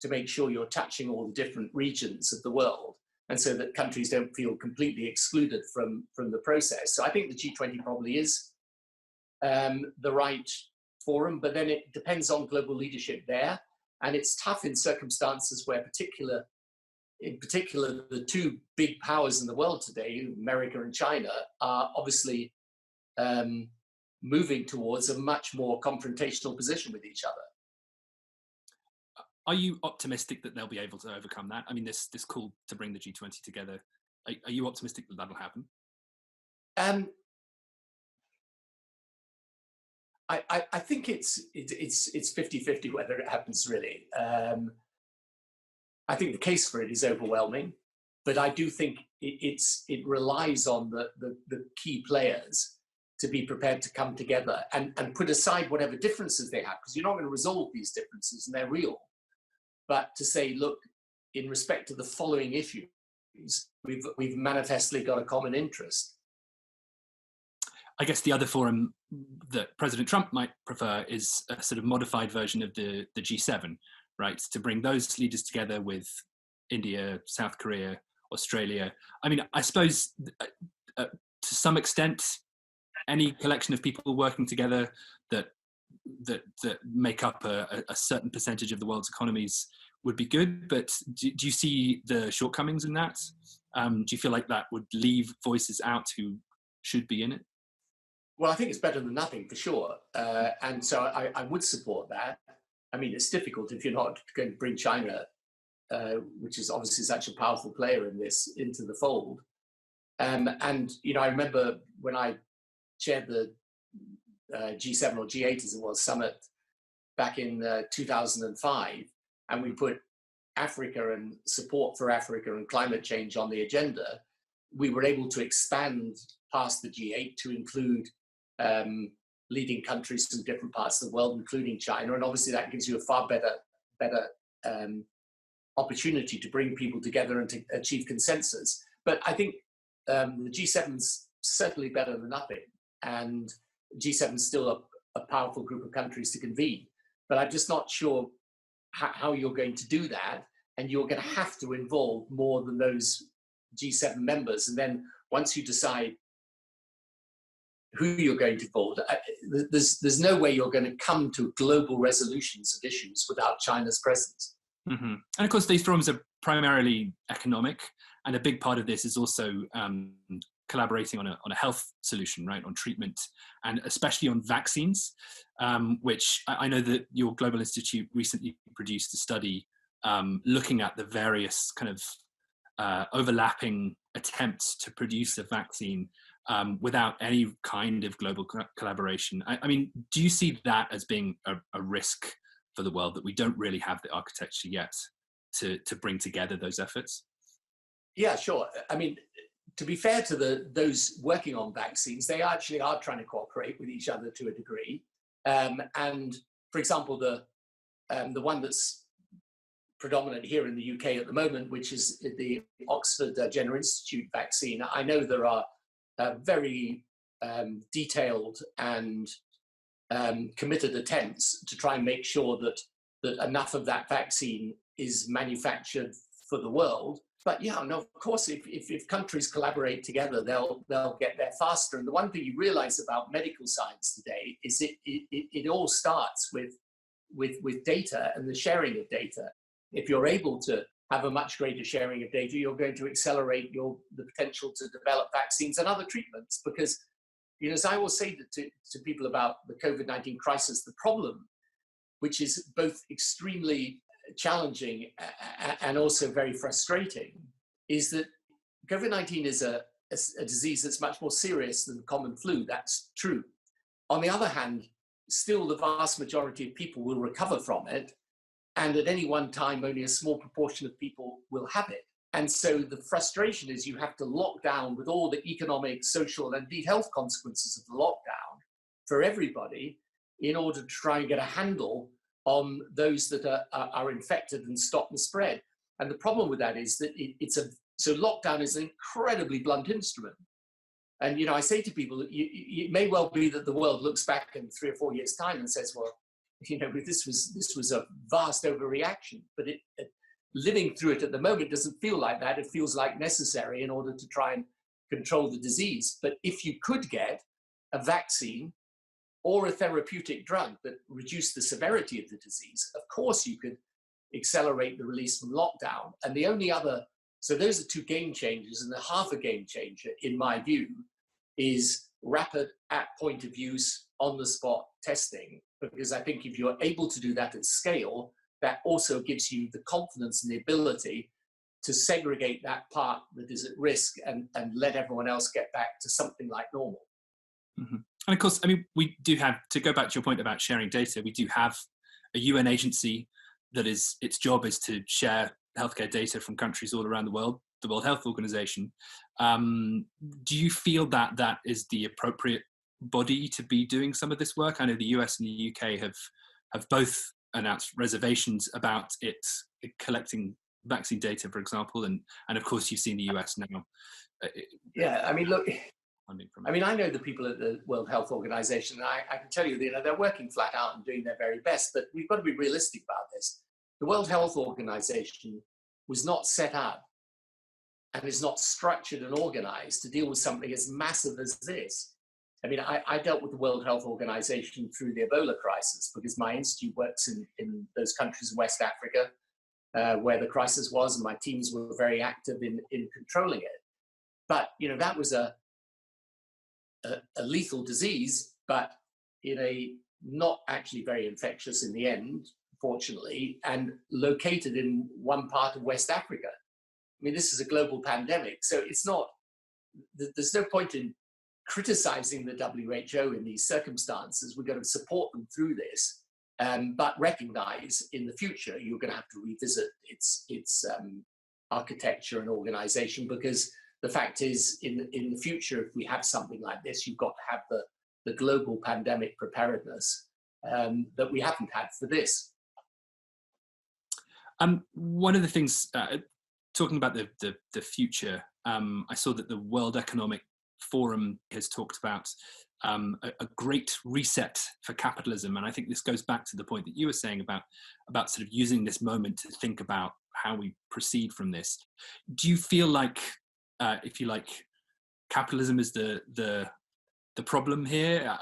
to make sure you're touching all the different regions of the world, and so that countries don't feel completely excluded from the process. So I think the G20 probably is the right forum, but then it depends on global leadership there. And it's tough in circumstances where in particular, the two big powers in the world today, America and China, are obviously moving towards a much more confrontational position with each other. Are you optimistic that they'll be able to overcome that? I mean, this call to bring the G20 together, are you optimistic that that'll happen? I think it's 50-50 whether it happens, really. I think the case for it is overwhelming, but I do think it relies on the key players to be prepared to come together and put aside whatever differences they have, because you're not going to resolve these differences, and they're real. But to say, look, in respect to the following issues, we've manifestly got a common interest. I guess the other forum that President Trump might prefer is a sort of modified version of the G7, right? To bring those leaders together with India, South Korea, Australia. I mean, I suppose to some extent, any collection of people working together that make up a certain percentage of the world's economies would be good. But do you see the shortcomings in that? Do you feel like that would leave voices out who should be in it? Well, I think it's better than nothing, for sure. And so I would support that. I mean, it's difficult if you're not going to bring China, which is obviously such a powerful player in this, into the fold. And, you know, I remember when I chaired the G7 or G8, as it was, summit back in 2005, and we put Africa and support for Africa and climate change on the agenda, we were able to expand past the G8 to include leading countries from different parts of the world, including China. And obviously that gives you a far better opportunity to bring people together and to achieve consensus. But I think the G7's certainly better than nothing. And G7 is still a powerful group of countries to convene. But I'm just not sure how you're going to do that. And you're going to have to involve more than those G7 members. And then once you decide who you're going to involve, there's no way you're going to come to global resolutions of issues without China's presence. Mm-hmm. And of course, these forums are primarily economic. And a big part of this is also collaborating on a health solution, right, on treatment, and especially on vaccines, which I know that your Global Institute recently produced a study looking at the various kind of overlapping attempts to produce a vaccine without any kind of global collaboration. I mean, do you see that as being a risk for the world, that we don't really have the architecture yet to bring together those efforts? Yeah, sure. I mean, to be fair to those working on vaccines, they actually are trying to cooperate with each other to a degree. And for example, the one that's predominant here in the UK at the moment, which is the Oxford Jenner Institute vaccine, I know there are very detailed and committed attempts to try and make sure that enough of that vaccine is manufactured for the world. But yeah, no, of course, if countries collaborate together, they'll get there faster. And the one thing you realize about medical science today is it all starts with data and the sharing of data. If you're able to have a much greater sharing of data, you're going to accelerate the potential to develop vaccines and other treatments. Because, you know, as I will say to people about the COVID-19 crisis, the problem, which is both extremely challenging and also very frustrating, is that COVID-19 is a disease that's much more serious than common flu. That's true. On the other hand, still the vast majority of people will recover from it. And at any one time, only a small proportion of people will have it. And so the frustration is you have to lock down with all the economic, social, and indeed health consequences of the lockdown for everybody in order to try and get a handle on those that are infected and stop the spread. And the problem with that is that so lockdown is an incredibly blunt instrument. And, you know, I say to people, it may well be that the world looks back in 3 or 4 years' time and says, well, you know, this was a vast overreaction. But living through it at the moment doesn't feel like that. It feels like necessary in order to try and control the disease. But if you could get a vaccine or a therapeutic drug that reduced the severity of the disease, of course you could accelerate the release from lockdown. And the only other, so those are 2 game changers, and the half a game changer, in my view, is rapid at point of use, on the spot testing. Because I think if you're able to do that at scale, that also gives you the confidence and the ability to segregate that part that is at risk and let everyone else get back to something like normal. Mm-hmm. And of course, I mean, we do have, to go back to your point about sharing data, we do have a UN agency that is, its job is to share healthcare data from countries all around the World Health Organization. Do you feel that that is the appropriate body to be doing some of this work? I know the US and the UK have both announced reservations about it collecting vaccine data, for example, and of course you've seen the US now. Yeah, I mean, look, I know the people at the World Health Organization. I can tell you, they're working flat out and doing their very best, but we've got to be realistic about this. The World Health Organization was not set up and is not structured and organized to deal with something as massive as this. I mean, I dealt with the World Health Organization through the Ebola crisis because my institute works in those countries in West Africa where the crisis was, and my teams were very active in controlling it. But, you know, that was a lethal disease, but in a not actually very infectious in the end, fortunately, and located in one part of West Africa. I mean, this is a global pandemic, so it's not, there's no point in criticizing the WHO in these circumstances. We're going to support them through this, but recognize in the future you're going to have to revisit its architecture and organization, because the fact is, in the future, if we have something like this, you've got to have the global pandemic preparedness that we haven't had for this. One of the things, talking about the future, I saw that the World Economic Forum has talked about a great reset for capitalism, and I think this goes back to the point that you were saying about sort of using this moment to think about how we proceed from this. Do you feel like, if you like, capitalism is the problem here,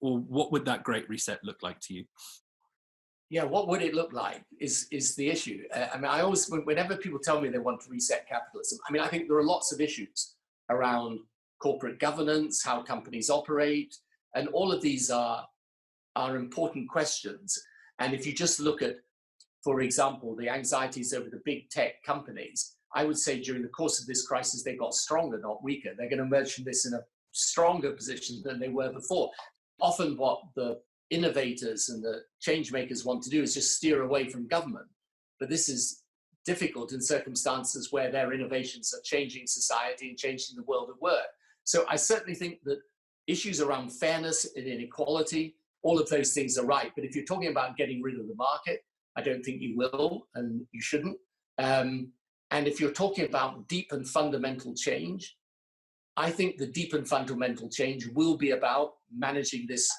or what would that great reset look like to you? Yeah, what would it look like is the issue. I mean, I always, whenever people tell me they want to reset capitalism, I mean, I think there are lots of issues around corporate governance, how companies operate, and all of these are important questions. And if you just look at, for example, the anxieties over the big tech companies, I would say during the course of this crisis, they got stronger, not weaker. They're going to emerge from this in a stronger position than they were before. Often what the innovators and the change makers want to do is just steer away from government. But this is difficult in circumstances where their innovations are changing society and changing the world of work. So I certainly think that issues around fairness and inequality, all of those things are right. But if you're talking about getting rid of the market, I don't think you will, and you shouldn't. And if you're talking about deep and fundamental change, I think the deep and fundamental change will be about managing this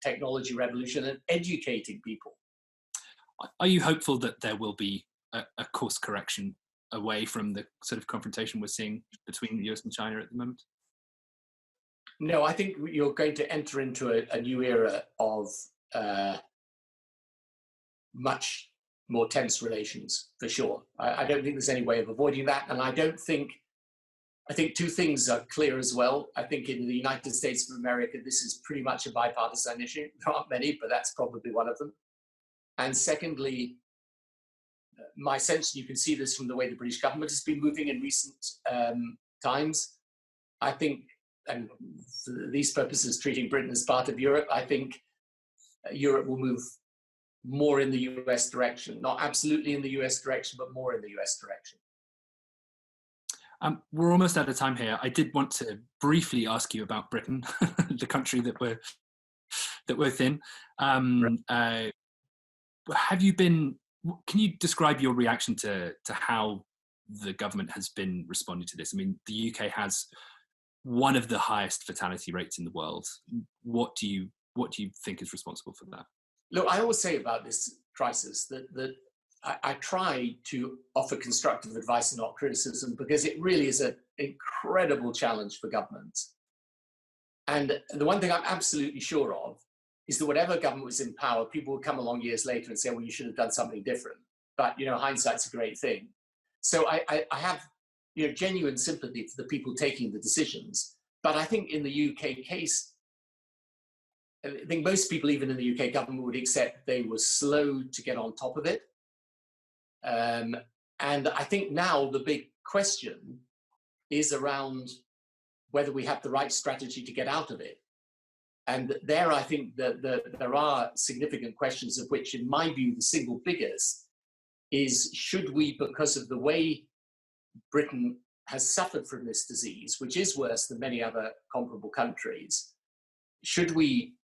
technology revolution and educating people. Are you hopeful that there will be a course correction away from the sort of confrontation we're seeing between the US and China at the moment? No, I think you're going to enter into a new era of much more tense relations, for sure. I don't think there's any way of avoiding that. And I think 2 things are clear as well. I think in the United States of America, this is pretty much a bipartisan issue. There aren't many, but that's probably one of them. And secondly, my sense, and you can see this from the way the British government has been moving in recent times, I think, and for these purposes, treating Britain as part of Europe, I think Europe will move more in the US direction. Not absolutely in the US direction, but more in the US direction. We're almost out of time here. I did want to briefly ask you about Britain, the country that we're within. Have you been? Can you describe your reaction to how the government has been responding to this? I mean, the UK has one of the highest fatality rates in the world. What do you think is responsible for that? Look, I always say about this crisis that I try to offer constructive advice and not criticism, because it really is an incredible challenge for governments. And the one thing I'm absolutely sure of is that whatever government was in power, people would come along years later and say, well, you should have done something different. But, hindsight's a great thing. So I have, genuine sympathy for the people taking the decisions. But I think in the UK case, I think most people, even in the UK government, would accept they were slow to get on top of it. And I think now the big question is around whether we have the right strategy to get out of it. And there, I think that there are significant questions, of which, in my view, the single biggest is, should we, because of the way Britain has suffered from this disease, which is worse than many other comparable countries, should we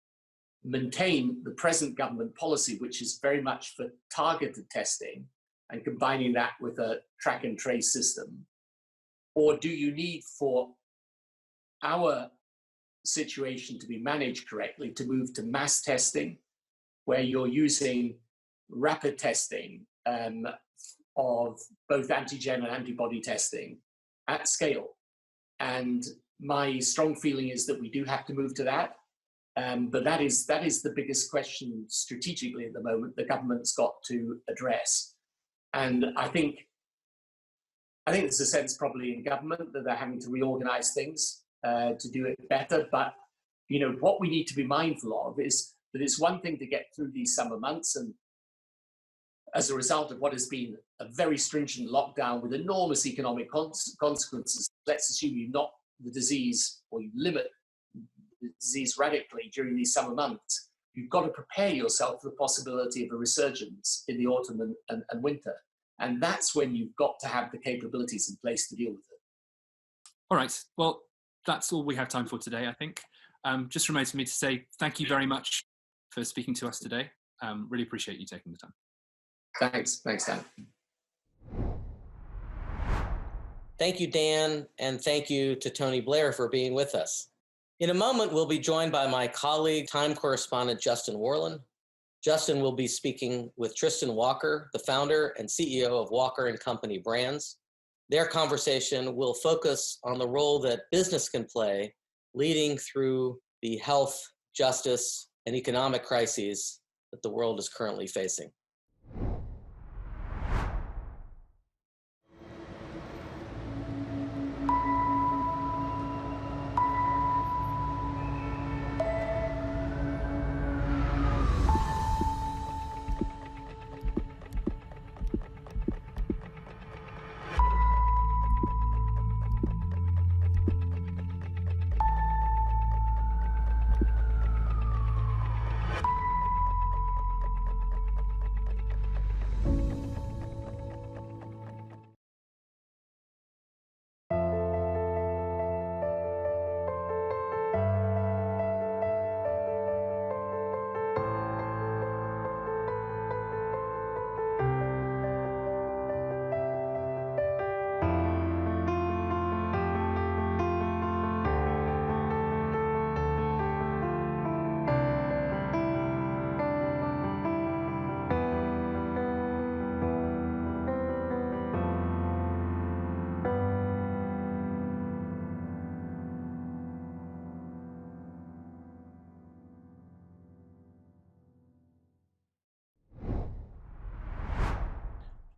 maintain the present government policy, which is very much for targeted testing and combining that with a track and trace system? Or do you need, for our situation to be managed correctly, to move to mass testing, where you're using rapid testing of both antigen and antibody testing at scale? And my strong feeling is that we do have to move to that. But that is the biggest question strategically at the moment the government's got to address. And I think there's a sense probably in government that they're having to reorganize things to do it better. But what we need to be mindful of is that it's one thing to get through these summer months, and as a result of what has been a very stringent lockdown with enormous economic consequences, let's assume you knock the disease, or you limit the disease radically during these summer months. You've got to prepare yourself for the possibility of a resurgence in the autumn and winter. And that's when you've got to have the capabilities in place to deal with it. All right. Well, that's all we have time for today, I think. Just remains for me to say thank you very much for speaking to us today. Really appreciate you taking the time. Thanks, Dan. Thank you, Dan, and thank you to Tony Blair for being with us. In a moment, we'll be joined by my colleague, Time correspondent Justin Warland. Justin will be speaking with Tristan Walker, the founder and CEO of Walker & Company Brands. Their conversation will focus on the role that business can play leading through the health, justice, and economic crises that the world is currently facing.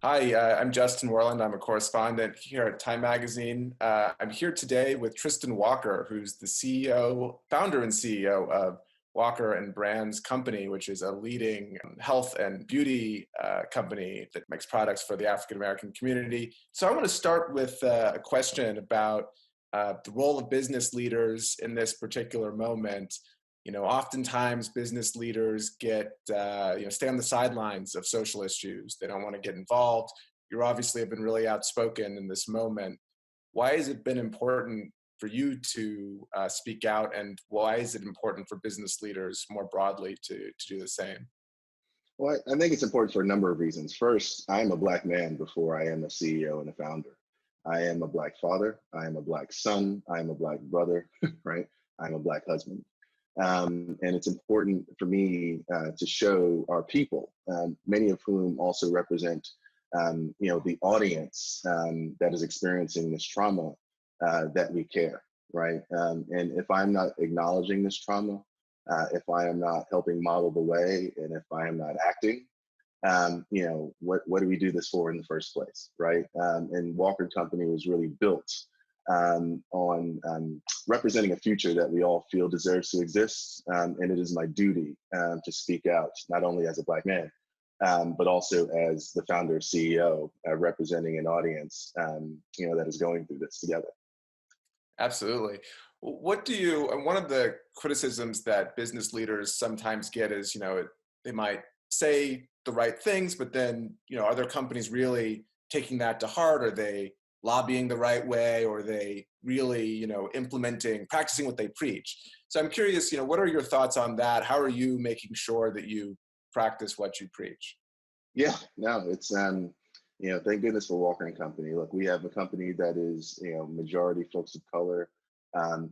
Hi, I'm Justin Warland. I'm a correspondent here at Time Magazine. I'm here today with Tristan Walker, who's the founder and CEO of Walker and Brands Company, which is a leading health and beauty company that makes products for the African-American community. So I want to start with a question about the role of business leaders in this particular moment. Oftentimes business leaders stay on the sidelines of social issues. They don't want to get involved. You obviously have been really outspoken in this moment. why has it been important for you to speak out, and why is it important for business leaders more broadly to do the same? Well, I think it's important for a number of reasons. First, I am a Black man before I am a CEO and a founder. I am a Black father. I am a Black son. I am a Black brother, right? I'm a Black husband. And it's important for me to show our people, many of whom also represent, the audience that is experiencing this trauma, that we care, right? And if I'm not acknowledging this trauma, if I am not helping model the way, and if I am not acting, what do we do this for in the first place, right? And Walker Company was really built on representing a future that we all feel deserves to exist. And it is my duty to speak out, not only as a Black man, but also as the founder and CEO, representing an audience, that is going through this together. Absolutely. One of the criticisms that business leaders sometimes get is, they might say the right things, but then, are their companies really taking that to heart? Are they lobbying the right way? Or are they really, practicing what they preach? So I'm curious, what are your thoughts on that? How are you making sure that you practice what you preach? Yeah, no, it's, thank goodness for Walker and Company. Look, we have a company that is, majority folks of color,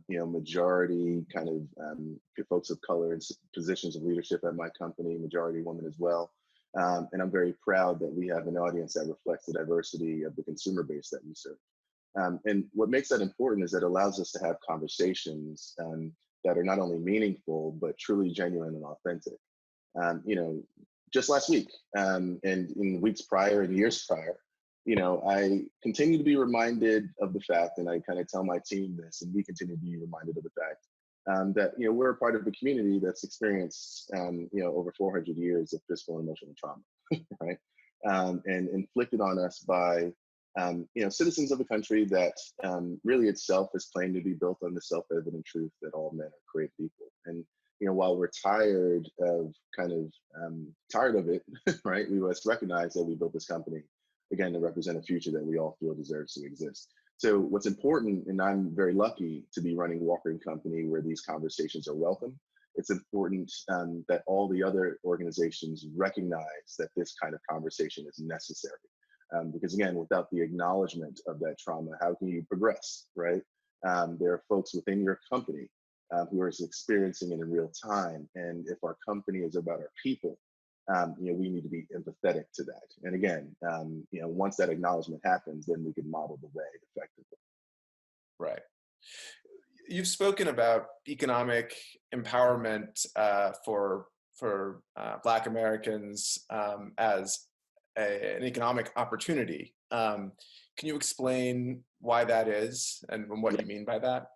majority kind of folks of color in positions of leadership at my company, majority women as well. And I'm very proud that we have an audience that reflects the diversity of the consumer base that we serve. And what makes that important is that it allows us to have conversations that are not only meaningful, but truly genuine and authentic. Just last week and in weeks prior and years prior, I continue to be reminded of the fact, and I kind of tell my team this, and we continue to be reminded of the fact that, we're a part of a community that's experienced, over 400 years of physical and emotional trauma, right? And inflicted on us by, citizens of a country that really itself is claimed to be built on the self-evident truth that all men are created equal. And while we're tired of it, right, we must recognize that we built this company, again, to represent a future that we all feel deserves to exist. So what's important, and I'm very lucky to be running Walker & Company where these conversations are welcome. It's important that all the other organizations recognize that this kind of conversation is necessary. Because again, without the acknowledgement of that trauma, how can you progress, right? There are folks within your company who are experiencing it in real time. And if our company is about our people, we need to be empathetic to that. And again, once that acknowledgement happens, then we can model the way effectively. Right. You've spoken about economic empowerment for Black Americans as an economic opportunity. Can you explain why that is and what you mean by that?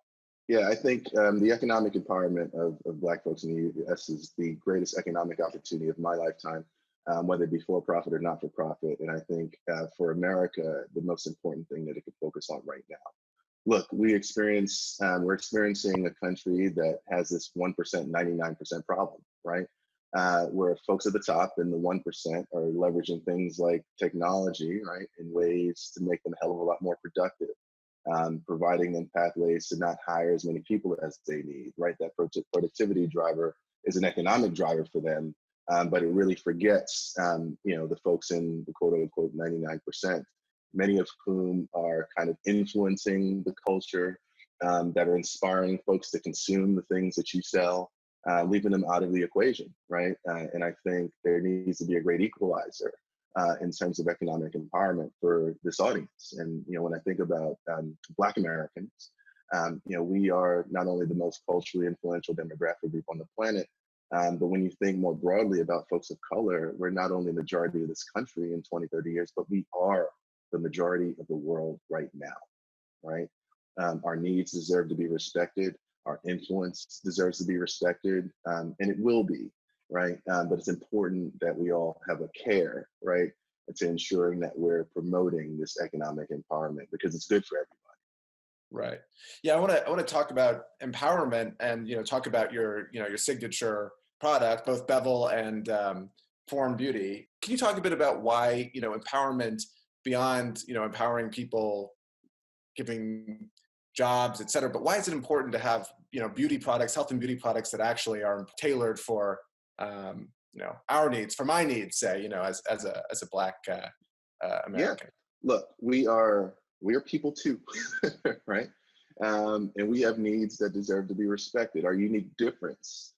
Yeah, I think the economic empowerment of Black folks in the U.S. is the greatest economic opportunity of my lifetime, whether it be for-profit or not-for-profit. And I think for America, the most important thing that it could focus on right now. Look, we're experiencing a country that has this 1%, 99% problem, right? Where folks at the top and the 1% are leveraging things like technology, right, in ways to make them a hell of a lot more productive. Providing them pathways to not hire as many people as they need, right? That productivity driver is an economic driver for them, but it really forgets, the folks in the quote unquote 99%, many of whom are kind of influencing the culture, that are inspiring folks to consume the things that you sell, leaving them out of the equation, right? And I think there needs to be a great equalizer in terms of economic empowerment for this audience. And, when I think about Black Americans, we are not only the most culturally influential demographic group on the planet, but when you think more broadly about folks of color, we're not only the majority of this country in 20, 30 years, but we are the majority of the world right now, right? Our needs deserve to be respected. Our influence deserves to be respected, and it will be. Right. But it's important that we all have a care, right, to ensuring that we're promoting this economic empowerment because it's good for everybody. Right. Yeah, I want to talk about empowerment and talk about your signature product, both Bevel and Form Beauty. Can you talk a bit about why empowerment beyond empowering people giving jobs, et cetera. But why is it important to have, beauty products, health and beauty products that actually are tailored for, our needs, for my needs, say, as a Black American? Yeah. Look, we are people too, right? And we have needs that deserve to be respected. Our unique difference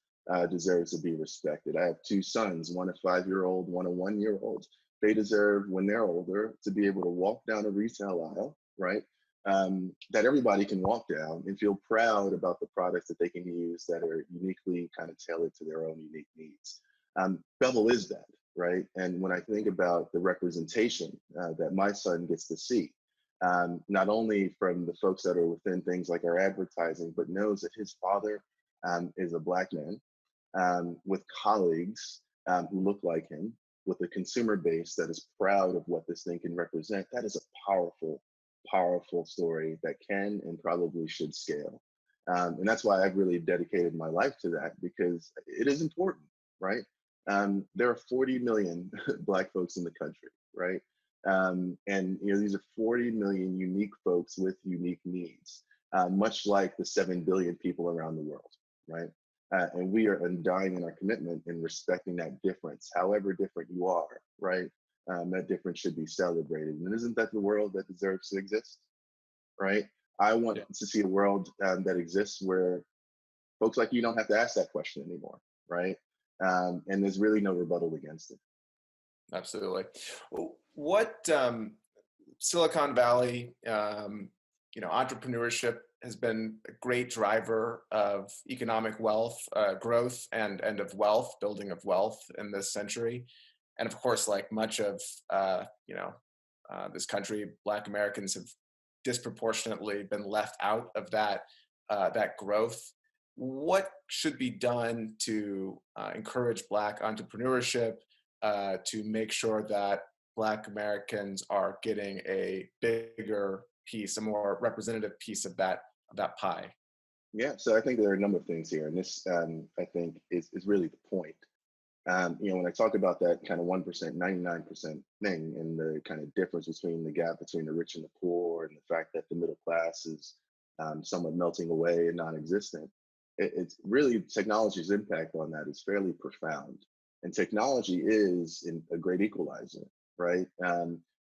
deserves to be respected. I have two sons, one a 5-year-old, one a 1-year-old. They deserve, when they're older, to be able to walk down a retail aisle, right? That everybody can walk down and feel proud about the products that they can use that are uniquely kind of tailored to their own unique needs. Bevel is that, right? And when I think about the representation that my son gets to see, not only from the folks that are within things like our advertising, but knows that his father is a Black man with colleagues who look like him, with a consumer base that is proud of what this thing can represent. That is a powerful story that can and probably should scale. And that's why I've really dedicated my life to that, because it is important, right? There are 40 million Black folks in the country, right? And these are 40 million unique folks with unique needs, much like the 7 billion people around the world, right? And we are undying in our commitment in respecting that difference, however different you are, right? That difference should be celebrated. And isn't that the world that deserves to exist, right? I want to see a world that exists where folks like you don't have to ask that question anymore, right? And there's really no rebuttal against it. Absolutely. What Silicon Valley, entrepreneurship has been a great driver of economic wealth, growth, and of wealth, building of wealth in this century. And of course, like much of this country, Black Americans have disproportionately been left out of that growth. What should be done to encourage Black entrepreneurship, to make sure that Black Americans are getting a bigger piece, a more representative piece of that pie? Yeah, so I think there are a number of things here, and this I think is really the point. When I talk about that kind of 1%, 99% thing, and the kind of difference between the gap between the rich and the poor, and the fact that the middle class is somewhat melting away and non-existent, it's really technology's impact on that is fairly profound. And technology is a great equalizer, right?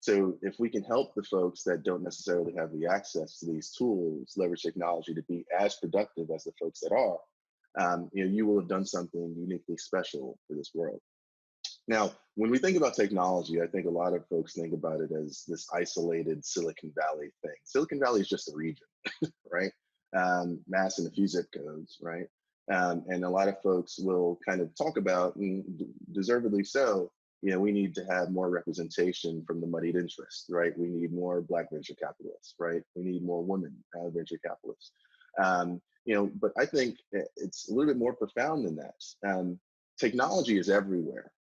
So if we can help the folks that don't necessarily have the access to these tools leverage technology to be as productive as the folks that are, you will have done something uniquely special for this world. Now, when we think about technology, I think a lot of folks think about it as this isolated Silicon Valley thing. Silicon Valley is just a region, right? Mass and a few zip codes, right? And a lot of folks will kind of talk about, and deservedly so, we need to have more representation from the moneyed interest, right? We need more Black venture capitalists, right? We need more women venture capitalists. But I think it's a little bit more profound than that. Technology is everywhere.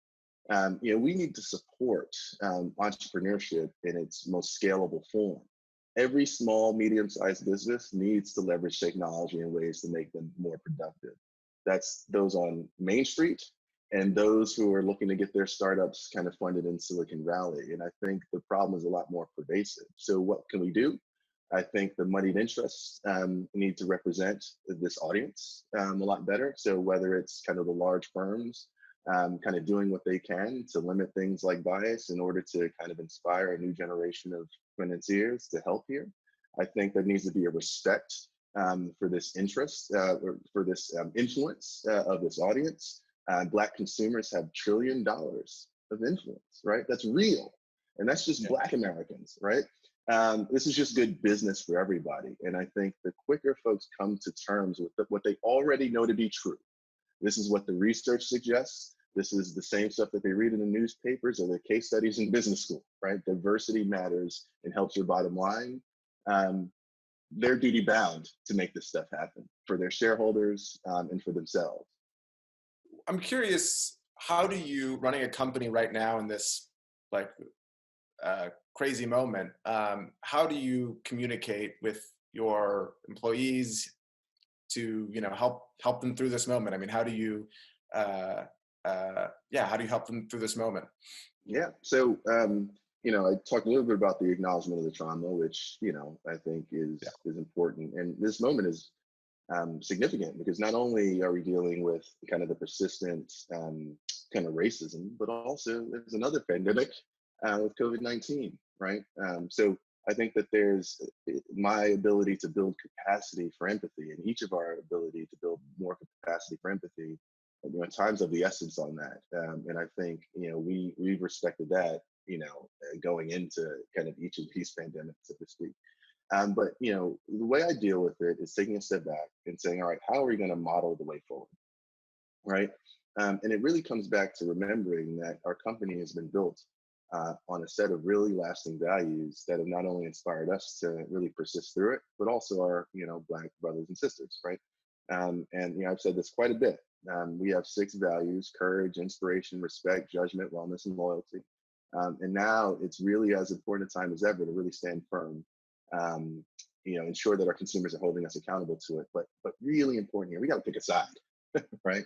We need to support entrepreneurship in its most scalable form. Every small, medium-sized business needs to leverage technology in ways to make them more productive. That's those on Main Street and those who are looking to get their startups kind of funded in Silicon Valley. And I think the problem is a lot more pervasive. So what can we do? I think the moneyed interests need to represent this audience a lot better. So whether it's kind of the large firms kind of doing what they can to limit things like bias in order to kind of inspire a new generation of financiers to help here. I think there needs to be a respect for this interest, or for this influence of this audience. Black consumers have $1 trillion of influence, right? That's real. And that's just Black Americans, right? This is just good business for everybody. And I think the quicker folks come to terms with what they already know to be true, this is what the research suggests. This is the same stuff that they read in the newspapers or the case studies in business school, right? Diversity matters and helps your bottom line. They're duty bound to make this stuff happen for their shareholders and for themselves. I'm curious, how do you, running a company right now in this crazy moment, how do you communicate with your employees to help them through this moment? I mean, how do you how do you help them through this moment? Yeah, so I talked a little bit about the acknowledgement of the trauma, which, I think is important. And this moment is significant because not only are we dealing with kind of the persistent kind of racism, but also there's another pandemic with COVID-19, right? So I think that there's my ability to build capacity for empathy, and each of our ability to build more capacity for empathy. Time's of the essence on that, and I think we've respected that, going into kind of each of these pandemics, so to speak. But the way I deal with it is taking a step back and saying, all right, how are we going to model the way forward, right? And it really comes back to remembering that our company has been built on a set of really lasting values that have not only inspired us to really persist through it, but also our Black brothers and sisters, right? And I've said this quite a bit. We have 6 values: courage, inspiration, respect, judgment, wellness, and loyalty. And now it's really as important a time as ever to really stand firm. Ensure that our consumers are holding us accountable to it. But really important here, we got to pick a side, right?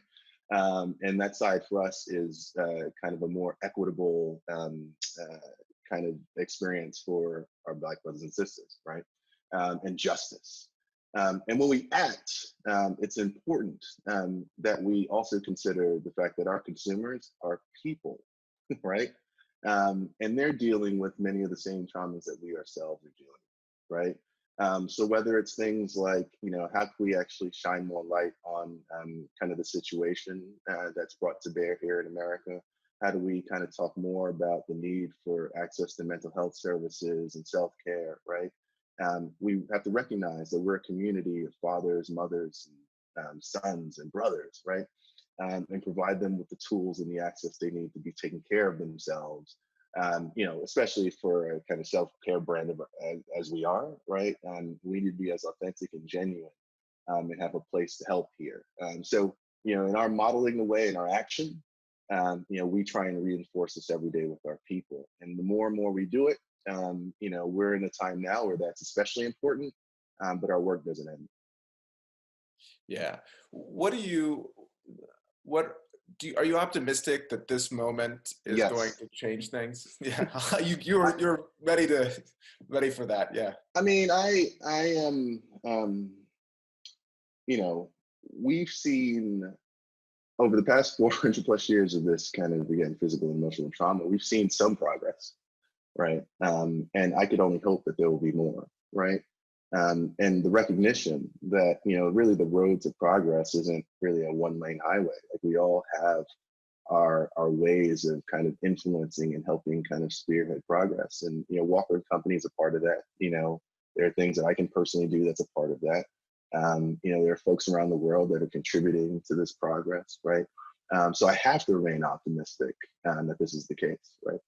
And that side for us is kind of a more equitable kind of experience for our Black brothers and sisters, right? And justice. And when we act, it's important that we also consider the fact that our consumers are people, right? And they're dealing with many of the same traumas that we ourselves are dealing with, right? So whether it's things like, how can we actually shine more light on kind of the situation that's brought to bear here in America? How do we kind of talk more about the need for access to mental health services and self-care, right? We have to recognize that we're a community of fathers, mothers, and sons and brothers, right? And provide them with the tools and the access they need to be taking care of themselves. Especially for a kind of self-care brand as we are, right? We need to be as authentic and genuine and have a place to help here. So, in our modeling the way, in our action, we try and reinforce this every day with our people. And the more and more we do it, we're in a time now where that's especially important, but our work doesn't end. Yeah. Are you optimistic that this moment is going to change things? Yeah, you're ready for that. Yeah. I mean, I am. We've seen over the past 400 plus years of this kind of, again, physical and emotional trauma, we've seen some progress, right? And I could only hope that there will be more, right? And the recognition that, really the road to progress isn't really a one-lane highway. Like, we all have our ways of kind of influencing and helping kind of spearhead progress. And, Walker & Company is a part of that. There are things that I can personally do that's a part of that. There are folks around the world that are contributing to this progress, right? So I have to remain optimistic that this is the case, right?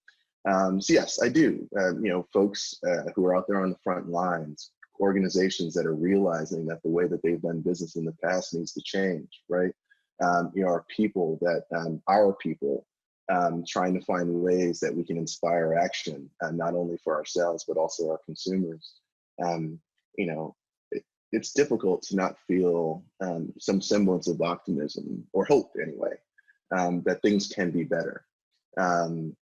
So yes, I do. Folks who are out there on the front lines, organizations that are realizing that the way that they've done business in the past needs to change, right? Our people trying to find ways that we can inspire action, not only for ourselves, but also our consumers. It's difficult to not feel some semblance of optimism, or hope anyway, that things can be better. And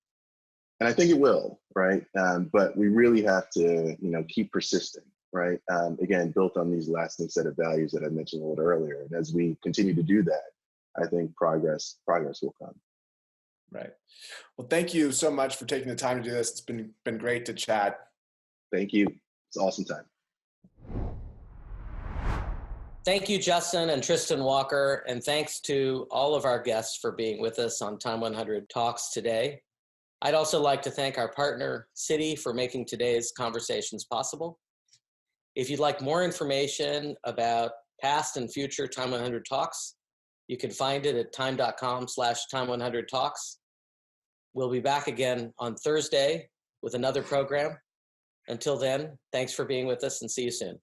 I think it will, right? But we really have to, keep persisting, right? Again, built on these lasting set of values that I mentioned a little earlier. And as we continue to do that, I think progress will come. Right. Well, thank you so much for taking the time to do this. It's been great to chat. Thank you. It's an awesome time. Thank you, Justin and Tristan Walker, and thanks to all of our guests for being with us on TIME100 Talks today. I'd also like to thank our partner, Citi, for making today's conversations possible. If you'd like more information about past and future TIME100 Talks, you can find it at time.com/TIME100 Talks. We'll be back again on Thursday with another program. Until then, thanks for being with us, and see you soon.